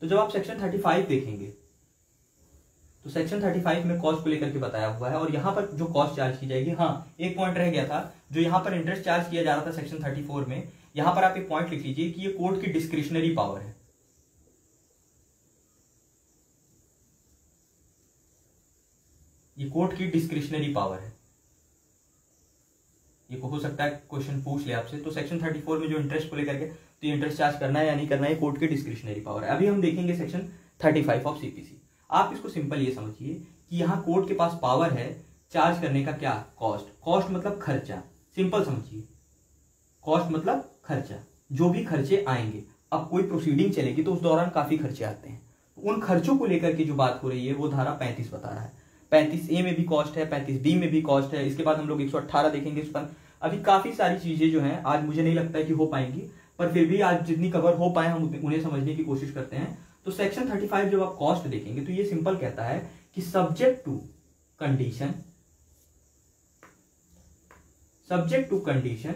तो जब आप सेक्शन 35 देखेंगे तो सेक्शन 35 में कॉस्ट को लेकर के बताया हुआ है, और यहां पर जो कॉस्ट चार्ज की जाएगी, हाँ एक पॉइंट रह गया था, जो यहां पर इंटरेस्ट चार्ज किया जा रहा था सेक्शन 34 में, यहां पर आप एक पॉइंट लिख लीजिए कि ये कोर्ट की डिस्क्रिशनरी पावर है। ये कोर्ट की डिस्क्रिशनरी पावर है, ये हो सकता है क्वेश्चन पूछ ले आपसे। तो सेक्शन 34 में जो इंटरेस्ट को लेकर के, तो इंटरेस्ट चार्ज करना है या नहीं करना है, कोर्ट की डिस्क्रिशनरी पावर है। अभी हम देखेंगे सेक्शन 35 ऑफ सीपीसी। आप इसको सिंपल ये समझिए कि यहाँ कोर्ट के पास पावर है चार्ज करने का, क्या, कॉस्ट। कॉस्ट मतलब खर्चा, सिंपल समझिए, कॉस्ट मतलब खर्चा, जो भी खर्चे आएंगे। अब कोई प्रोसीडिंग चलेगी तो उस दौरान काफी खर्चे आते हैं, उन खर्चों को लेकर के जो बात हो रही है वो धारा 35 बता रहा है। 35A में भी कॉस्ट है, 35B में भी कॉस्ट है। इसके बाद हम लोग 118 देखेंगे। इस पर अभी काफी सारी चीजें जो हैं आज मुझे नहीं लगता है कि हो पाएंगी, पर फिर भी आज जितनी कवर हो पाए हम उन्हें समझने की कोशिश करते हैं। तो सेक्शन 35 जब आप कॉस्ट देखेंगे तो ये सिंपल कहता है कि सब्जेक्ट टू कंडीशन,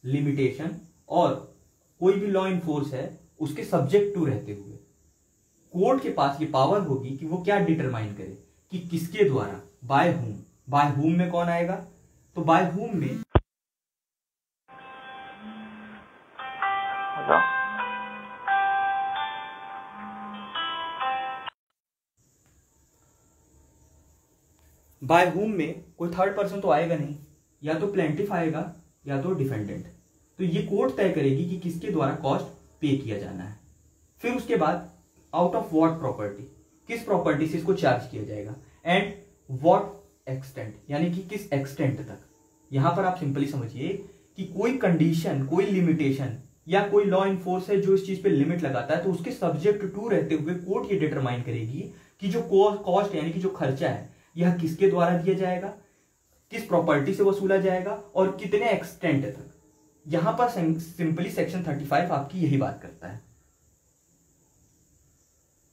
लिमिटेशन, और कोई भी लॉ इन फोर्स है उसके सब्जेक्ट टू रहते हुए कोर्ट के पास ये पावर होगी कि वो क्या डिटरमाइन करे कि किसके द्वारा, बाय हुम। बाय हुम में कौन आएगा, तो बाय हुम में बाय हुम में कोई थर्ड पर्सन तो आएगा नहीं, या तो प्लेंटिफ आएगा या तो डिफेंडेंट। तो ये कोर्ट तय करेगी कि किसके द्वारा कॉस्ट पे किया जाना है। फिर उसके बाद आउट ऑफ व्हाट प्रॉपर्टी, किस प्रॉपर्टी से इसको चार्ज किया जाएगा, एंड व्हाट एक्सटेंट, यानी कि किस एक्सटेंट तक। यहां पर आप सिंपली समझिए कि कोई कंडीशन, कोई लिमिटेशन या कोई लॉ इन्फोर्स है जो इस चीज पे लिमिट लगाता है, तो उसके सब्जेक्ट टू रहते हुए कोर्ट ये डिटरमाइन करेगी कि जो कॉस्ट यानी कि जो खर्चा है यह किसके द्वारा दिया जाएगा, किस प्रॉपर्टी से वसूला जाएगा और कितने एक्सटेंट तक। यहां पर सिंपली सेक्शन 35 आपकी यही बात करता है।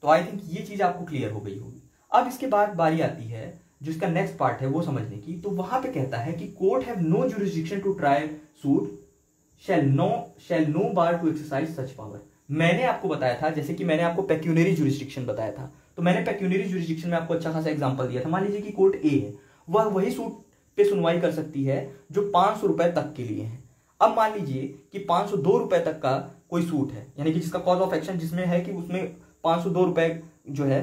तो आई थिंक ये चीज आपको क्लियर हो गई होगी। अब इसके बाद बारी आती है जो इसका नेक्स्ट पार्ट है वो समझने की। तो वहां पे कहता है कि court have no jurisdiction to try suit shall no bar to exercise such power. मैंने आपको बताया था, जैसे कि मैंने आपको पेक्यूनरी जुरिसडिक्शन बताया था, तो मैंने पेक्यूनरी जुरिसडिक्शन में आपको अच्छा खासा एग्जांपल दिया था। मान लीजिए कि कोर्ट ए है, वह वही सूट पे सुनवाई कर सकती है जो 500 रुपए तक के लिए है। अब मान लीजिए कि 502 रुपए तक का कोई सूट है, यानी कि जिसका कॉज ऑफ एक्शन जिसमें है कि उसमें 502 रुपए जो है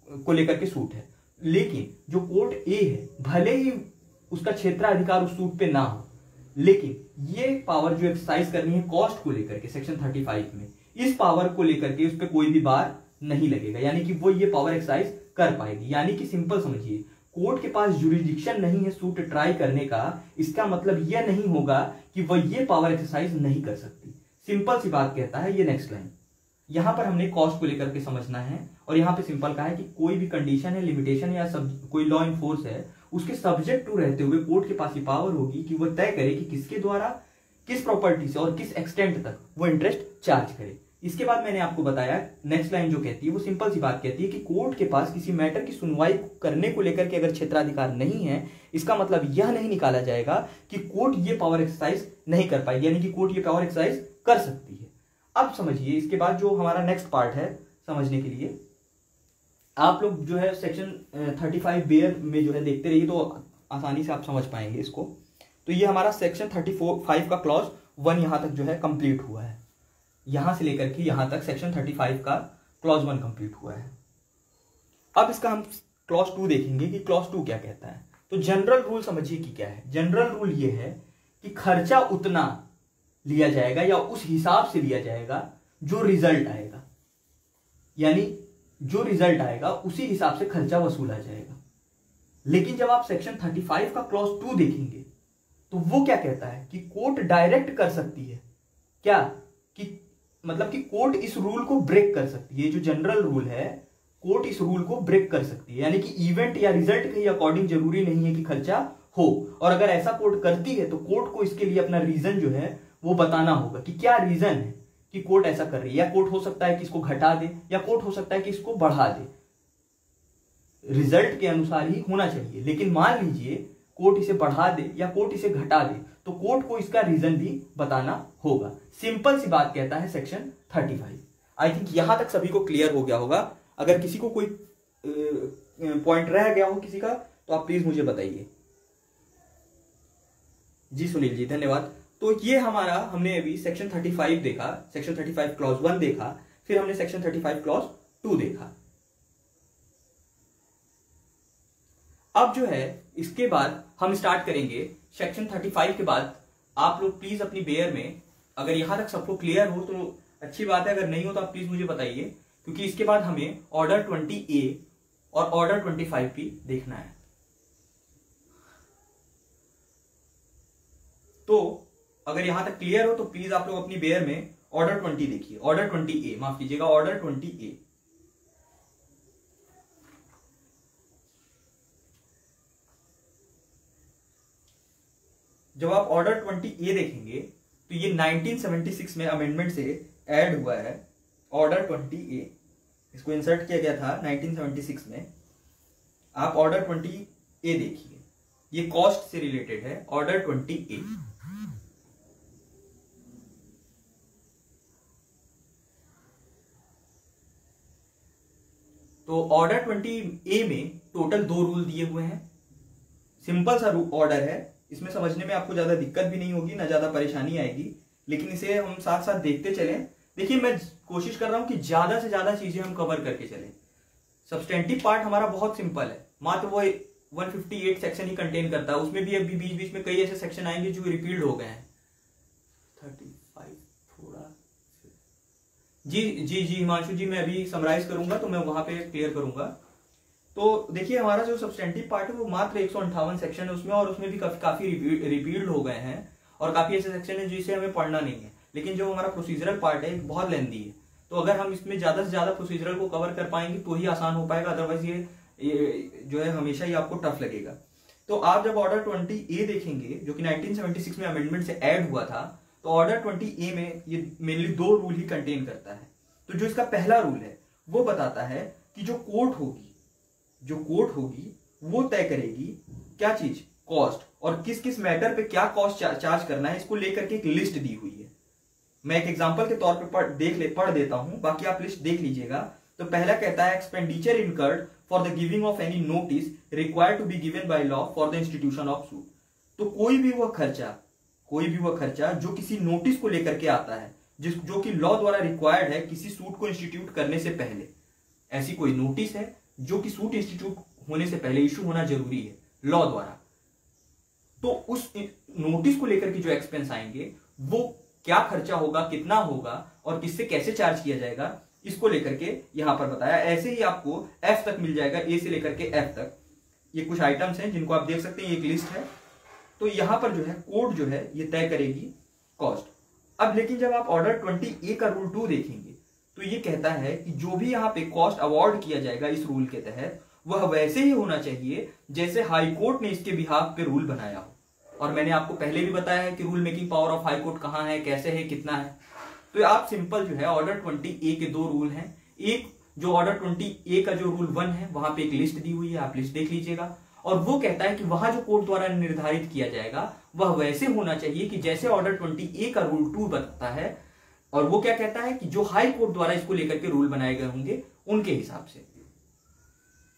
को लेकर के सूट है, लेकिन जो कोर्ट ए है भले ही उसका क्षेत्राधिकार उस सूट पे ना हो, लेकिन ये पावर जो एक्सरसाइज करनी है कॉस्ट को लेकर के सेक्शन 35 में, इस पावर को लेकर के उस पर कोई भी बार नहीं लगेगा, यानी कि वो ये पावर एक्सरसाइज कर पाएगी। यानी कि सिंपल समझिए, कोर्ट के पास जुरिसडिक्शन नहीं है सूट ट्राई करने का, इसका मतलब यह नहीं होगा कि वह ये पावर एक्सरसाइज नहीं कर सकती। सिंपल सी बात कहता है ये नेक्स्ट लाइन। यहां पर हमने कॉस्ट को लेकर के समझना है, और यहां पे सिंपल कहा है कि कोई भी कंडीशन है, लिमिटेशन या कोई लॉ इन्फोर्स है, उसके सब्जेक्ट टू रहते हुए कोर्ट के पास ये पावर होगी कि वह तय करे कि किसके द्वारा, किस प्रॉपर्टी से और किस एक्सटेंट तक वो इंटरेस्ट चार्ज करे। इसके बाद मैंने आपको बताया नेक्स्ट लाइन जो कहती है वो सिंपल सी बात कहती है कि कोर्ट के पास किसी मैटर की सुनवाई करने को लेकर के अगर क्षेत्राधिकार नहीं है, इसका मतलब यह नहीं निकाला जाएगा कि कोर्ट ये पावर एक्सरसाइज नहीं कर पाएगी, यानी कि कोर्ट ये पावर एक्सरसाइज कर सकती है। अब समझिए इसके बाद जो हमारा नेक्स्ट पार्ट है समझने के लिए, आप लोग जो है सेक्शन 35 बेयर में जो है देखते रहिए तो आसानी से आप समझ पाएंगे इसको। तो ये हमारा सेक्शन 35 का क्लॉज 1 यहां तक जो है कंप्लीट हुआ है, यहां से लेकर के यहां तक सेक्शन 35 का क्लॉज 1 कंप्लीट हुआ है। अब इसका हम क्लॉज 2 देखेंगे कि क्लॉज 2 क्या कहता है। तो जनरल रूल समझिए कि क्या है। जनरल रूल ये है कि खर्चा उतना लिया जाएगा या उस हिसाब से लिया जाएगा जो रिजल्ट आएगा, यानी जो रिजल्ट आएगा उसी हिसाब से खर्चा वसूला जाएगा। लेकिन जब आप सेक्शन 35 का क्लॉज 2 देखेंगे तो वो क्या कहता है कि कोर्ट डायरेक्ट कर सकती है, क्या कि मतलब कि कोर्ट इस रूल को ब्रेक कर सकती है। जो जनरल रूल है कोर्ट इस रूल को ब्रेक कर सकती है, यानी कि इवेंट या रिजल्ट के अकॉर्डिंग जरूरी नहीं है कि खर्चा हो, और अगर ऐसा कोर्ट करती है तो कोर्ट को इसके लिए अपना रीजन जो है वो बताना होगा कि क्या रीजन है कि कोर्ट ऐसा कर रही है। या कोर्ट हो सकता है कि इसको घटा दे, या कोर्ट हो सकता है कि इसको बढ़ा दे, रिजल्ट के अनुसार ही होना चाहिए। लेकिन मान लीजिए कोर्ट इसे बढ़ा दे या कोर्ट इसे घटा दे तो कोर्ट को इसका रीजन भी बताना होगा। सिंपल सी बात कहता है सेक्शन 35। आई थिंक यहां तक सभी को क्लियर हो गया होगा। अगर किसी को कोई पॉइंट रह गया हो किसी का तो आप प्लीज मुझे बताइए। जी सुनील जी धन्यवाद। तो ये हमारा हमने अभी सेक्शन 35 देखा, सेक्शन 35 क्लॉज 1 देखा, फिर हमने सेक्शन 35 क्लॉज 2 देखा। अब जो है इसके बाद हम स्टार्ट करेंगे सेक्शन 35 के बाद। आप लोग प्लीज अपनी बेयर में, अगर यहां तक सबको क्लियर हो तो अच्छी बात है, अगर नहीं हो तो आप प्लीज मुझे बताइए, क्योंकि इसके बाद हमें ऑर्डर 20A और ऑर्डर 25P देखना है। तो अगर यहां तक क्लियर हो तो प्लीज आप लोग अपनी बेयर में ऑर्डर 20 देखिए, ऑर्डर 20A, माफ कीजिएगा ऑर्डर 20A। जब आप ऑर्डर 20A देखेंगे तो ये 1976 में अमेंडमेंट से ऐड हुआ है ऑर्डर 20A, इसको इंसर्ट किया गया था 1976 में। आप ऑर्डर 20A देखिए, ये कॉस्ट से रिलेटेड है ऑर्डर 20A। तो ऑर्डर 20A में टोटल 2 रूल दिए हुए हैं। सिंपल सा ऑर्डर है, इसमें समझने में आपको ज्यादा दिक्कत भी नहीं होगी, ना ज्यादा परेशानी आएगी, लेकिन इसे हम साथ साथ देखते चलें। देखिए मैं कोशिश कर रहा हूं कि ज्यादा से ज्यादा चीजें हम कवर करके चलें। सब्सटेंटिव पार्ट हमारा बहुत सिंपल है, मात्र वो 158 सेक्शन ही कंटेन करता है, उसमें भी अभी बीच बीच में कई ऐसे सेक्शन आएंगे जो रिपील्ड हो गए हैं। 35 थोड़ा जी जी जी हिमांशु जी, मैं अभी समराइज करूंगा तो मैं वहां पे क्लियर करूंगा। तो देखिए हमारा जो सब्सटेंटिव पार्ट है वो मात्र 158 सेक्शन है उसमें, और उसमें भी काफी रिपील्ड हो गए हैं, और काफी ऐसे सेक्शन है जिसे हमें पढ़ना नहीं है। लेकिन जो हमारा प्रोसीजरल पार्ट है बहुत लेंथी है, तो अगर हम इसमें ज्यादा से ज्यादा प्रोसीजरल को कवर कर पाएंगे तो ही आसान हो पाएगा, अदरवाइज ये जो है हमेशा ही आपको टफ लगेगा। तो आप जब ऑर्डर 20A देखेंगे जो कि 1976 में अमेंडमेंट से ऐड हुआ था, तो ऑर्डर 20A में ये मेनली 2 रूल ही कंटेन करता है। तो जो इसका पहला रूल है वो बताता है कि जो कोर्ट होगी वो तय करेगी क्या चीज, कॉस्ट, और किस किस मैटर पे क्या कॉस्ट चार्ज करना है, इसको लेकर के एक लिस्ट दी हुई है। मैं एक एग्जांपल के तौर पे पढ़ देता हूं, बाकी आप लिस्ट देख लीजिएगा। तो पहला कहता है expenditure incurred for the giving of any notice required to be given by law for the institution of suit. तो कोई भी वह खर्चा जो किसी नोटिस को लेकर के आता है, जो कि लॉ द्वारा रिक्वायर्ड है किसी सूट को इंस्टीट्यूट करने से पहले, ऐसी कोई नोटिस है जो कि सूट इंस्टीट्यूट होने से पहले इशू होना जरूरी है लॉ द्वारा, तो उस नोटिस को लेकर के जो एक्सपेंस आएंगे वो क्या खर्चा होगा, कितना होगा और किससे कैसे चार्ज किया जाएगा, इसको लेकर के यहां पर बताया। ऐसे ही आपको एफ तक मिल जाएगा, ए से लेकर के एफ तक। ये कुछ आइटम्स हैं जिनको आप देख सकते हैं, एक लिस्ट है। तो यहां पर जो है कोर्ट जो है ये तय करेगी कॉस्ट। अब लेकिन जब आप ऑर्डर 20A का रूल 2 देखेंगे तो ये कहता है कि जो भी यहां पे कॉस्ट अवॉर्ड किया जाएगा इस रूल के तहत, वह वैसे ही होना चाहिए जैसे हाई कोर्ट ने इसके बिहाफ पे रूल बनाया हो। और मैंने आपको पहले भी बताया है कि rule making power of high court कहां है, कैसे है, कितना है। तो आप सिंपल जो है ऑर्डर 20A के 2 रूल हैं। एक जो ऑर्डर 20A का जो रूल 1 है वहां पे एक लिस्ट दी हुई है, आप लिस्ट देख लीजिएगा। और वो कहता है कि वहां जो कोर्ट द्वारा निर्धारित किया जाएगा वह वैसे होना चाहिए कि जैसे ऑर्डर 20A का रूल 2 बताता है। और वो क्या कहता है कि जो हाई कोर्ट द्वारा इसको लेकर के रूल बनाए गए होंगे उनके हिसाब से।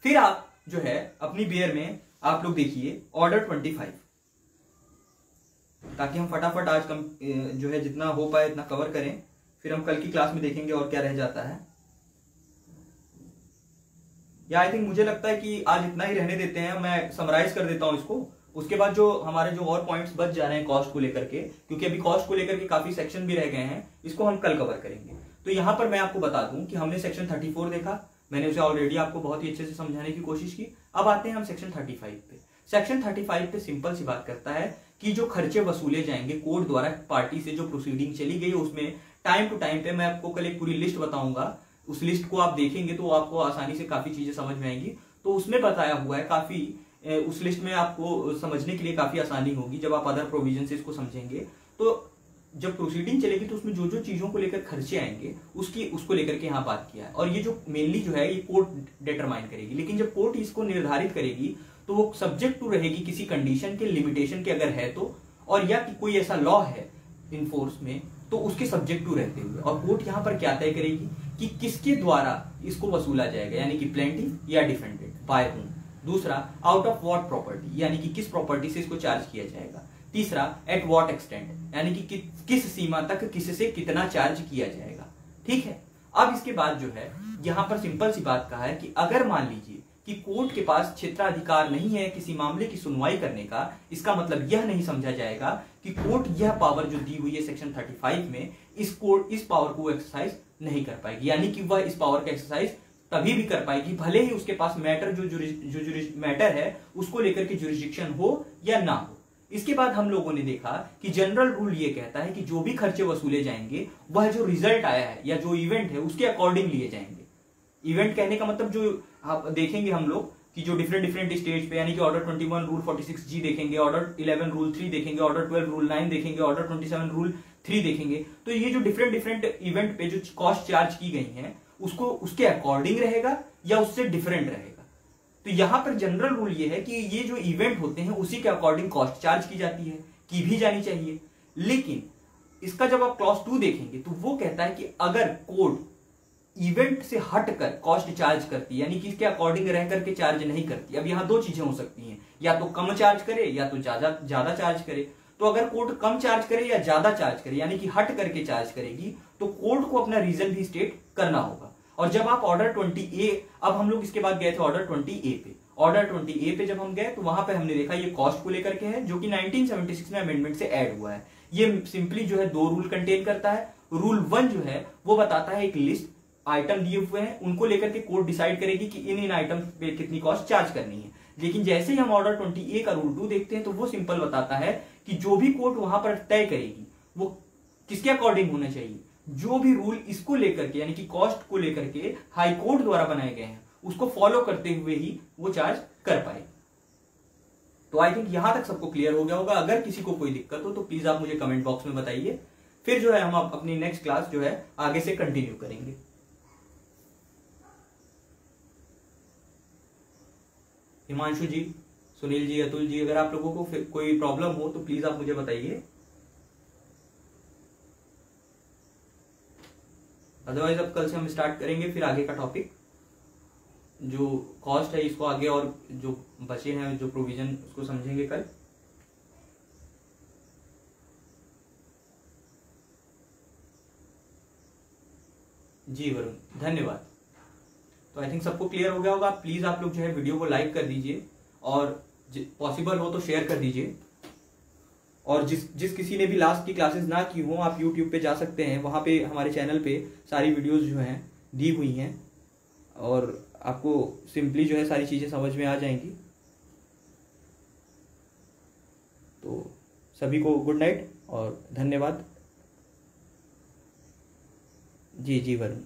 फिर आप जो है अपनी बेयर में आप लोग देखिए ऑर्डर 25, ताकि हम फटाफट आज जो है जितना हो पाए इतना कवर करें, फिर हम कल की क्लास में देखेंगे और क्या रह जाता है। या आई थिंक मुझे लगता है कि आज इतना ही रहने देते हैं, मैं समराइज कर देता हूं इसको। उसके बाद जो हमारे जो और पॉइंट्स बच जा रहे हैं कॉस्ट को लेकर के, क्योंकि अभी कॉस्ट को लेकर के काफी सेक्शन भी रह गए हैं, इसको हम कल कवर करेंगे। तो यहां पर मैं आपको बता दूं कि हमने सेक्शन 34 देखा, मैंने उसे ऑलरेडी आपको बहुत ही अच्छे से समझाने की कोशिश की। अब आते हैं हम सेक्शन 35 पे। सेक्शन 35 पे सिंपल सी बात करता है कि जो खर्चे वसूले जाएंगे कोर्ट द्वारा पार्टी से, जो प्रोसीडिंग चली गई उसमें टाइम टू टाइम पे, मैं आपको कल एक पूरी लिस्ट बताऊंगा, उस लिस्ट को आप देखेंगे तो आपको आसानी से काफी चीजें समझ में आएंगी। तो उसमें बताया हुआ है काफी, उस लिस्ट में आपको समझने के लिए काफी आसानी होगी जब आप अदर प्रोविजन से इसको समझेंगे। तो जब प्रोसीडिंग चलेगी तो उसमें जो जो चीजों को लेकर खर्चे आएंगे उसको लेकर के यहाँ बात किया है। और ये जो मेनली जो है ये कोर्ट डिटरमाइन करेगी, लेकिन जब कोर्ट इसको निर्धारित करेगी तो वो सब्जेक्ट टू रहेगी किसी कंडीशन के, लिमिटेशन के अगर है तो, और या कि कोई ऐसा लॉ है इनफोर्स में तो उसके सब्जेक्ट टू रहते हुए। और कोर्ट यहाँ पर क्या तय करेगी कि किसके द्वारा इसको वसूला जाएगा, यानी कि प्लेंटिफ या डिफेंडेड, बाय होम। दूसरा, आउट ऑफ व्हाट प्रॉपर्टी, यानी कि किस प्रॉपर्टी से इसको चार्ज किया जाएगा। तीसरा, एट व्हाट एक्सटेंट, यानी कि किस सीमा तक किससे कितना चार्ज किया जाएगा। ठीक है। अब इसके बाद जो है यहां पर सिंपल सी बात कहा है कि अगर मान लीजिए कि कोर्ट के पास क्षेत्राधिकार नहीं है किसी मामले की सुनवाई करने का, इसका मतलब यह नहीं समझा जाएगा कि कोर्ट यह पावर जो दी हुई है सेक्शन 35 में, इस पावर को एक्सरसाइज नहीं कर पाएगी। यानी कि वह इस पावर का एक्सरसाइज तभी भी कर पाएगी भले ही उसके पास मैटर जो मैटर है उसको लेकर के जुरिस्डिक्शन हो या ना हो। इसके बाद हम लोगों ने देखा कि जनरल रूल ये कहता है कि जो भी खर्चे वसूले जाएंगे वह जो रिजल्ट आया है या जो इवेंट है उसके अकॉर्डिंग लिए जाएंगे। इवेंट कहने का मतलब जो आप देखेंगे हम लोग कि जो डिफरेंट स्टेज पे, यानी कि ऑर्डर 21 रूल 46G देखेंगे, ऑर्डर 11 रूल 3 देखेंगे, ऑर्डर 12 रूल 9 देखेंगे, ऑर्डर 27 रूल 3 देखेंगे। तो ये जो डिफरेंट इवेंट पे जो कॉस्ट चार्ज की गई है उसको उसके अकॉर्डिंग रहेगा या उससे डिफरेंट रहेगा। तो यहां पर जनरल रूल ये है कि ये जो इवेंट होते हैं उसी के अकॉर्डिंग कॉस्ट चार्ज की जाती है, की भी जानी चाहिए। लेकिन इसका जब आप क्लॉज 2 देखेंगे तो वो कहता है कि अगर कोर्ट इवेंट से हटकर कॉस्ट चार्ज करती है, यानी कि इसके अकॉर्डिंग रह करके चार्ज नहीं करती। अब यहां 2 चीजें हो सकती हैं, या तो कम चार्ज करे या तो ज्यादा चार्ज करे। तो अगर कोर्ट कम चार्ज करे या ज्यादा चार्ज करे, यानी कि हट करके चार्ज करेगी, तो कोर्ट को अपना रीजन भी स्टेट करना होगा। और जब आप ऑर्डर 20A, अब हम लोग इसके बाद गए थे ऑर्डर 20A पे। ऑर्डर 20A पे जब हम गए तो वहां पे हमने देखा ये कॉस्ट को लेकर के है, जो कि 1976 में अमेंडमेंट से ऐड हुआ है। ये सिंपली जो है 2 रूल कंटेन करता है। रूल 1 जो है वो बताता है एक लिस्ट आइटम दिए हुए हैं, उनको लेकर के कोर्ट डिसाइड करेगी कि इन आइटम पे कितनी कॉस्ट चार्ज करनी है। लेकिन जैसे ही हम ऑर्डर 20A का रूल 2 देखते हैं तो वो सिंपल बताता है कि जो भी कोर्ट वहां पर तय करेगी वो किसके अकॉर्डिंग होना चाहिए? जो भी रूल इसको लेकर के यानी कि कॉस्ट को लेकर के हाई कोर्ट द्वारा बनाए गए हैं उसको फॉलो करते हुए ही वो चार्ज कर पाए। तो आई थिंक यहां तक सबको क्लियर हो गया होगा। अगर किसी को कोई दिक्कत हो तो प्लीज आप मुझे कमेंट बॉक्स में बताइए, फिर जो है हम अपनी नेक्स्ट क्लास जो है आगे से कंटिन्यू करेंगे। हिमांशु जी, सुनील जी, अतुल जी, अगर आप लोगों को कोई प्रॉब्लम हो तो प्लीज आप मुझे बताइए, अदरवाइज अब कल से हम स्टार्ट करेंगे फिर आगे का टॉपिक। जो कॉस्ट है इसको आगे और जो बचे हैं जो प्रोविजन उसको समझेंगे कल। जी वरुण, धन्यवाद। तो आई थिंक सबको क्लियर हो गया होगा। प्लीज आप लोग जो है वीडियो को लाइक कर दीजिए और पॉसिबल हो तो शेयर कर दीजिए। और जिस किसी ने भी लास्ट की क्लासेस ना की हो आप यूट्यूब पे जा सकते हैं, वहां पे हमारे चैनल पे सारी वीडियोस जो हैं दी हुई हैं और आपको सिंपली जो है सारी चीजें समझ में आ जाएंगी। तो सभी को गुड नाइट और धन्यवाद। जी जी वरुण।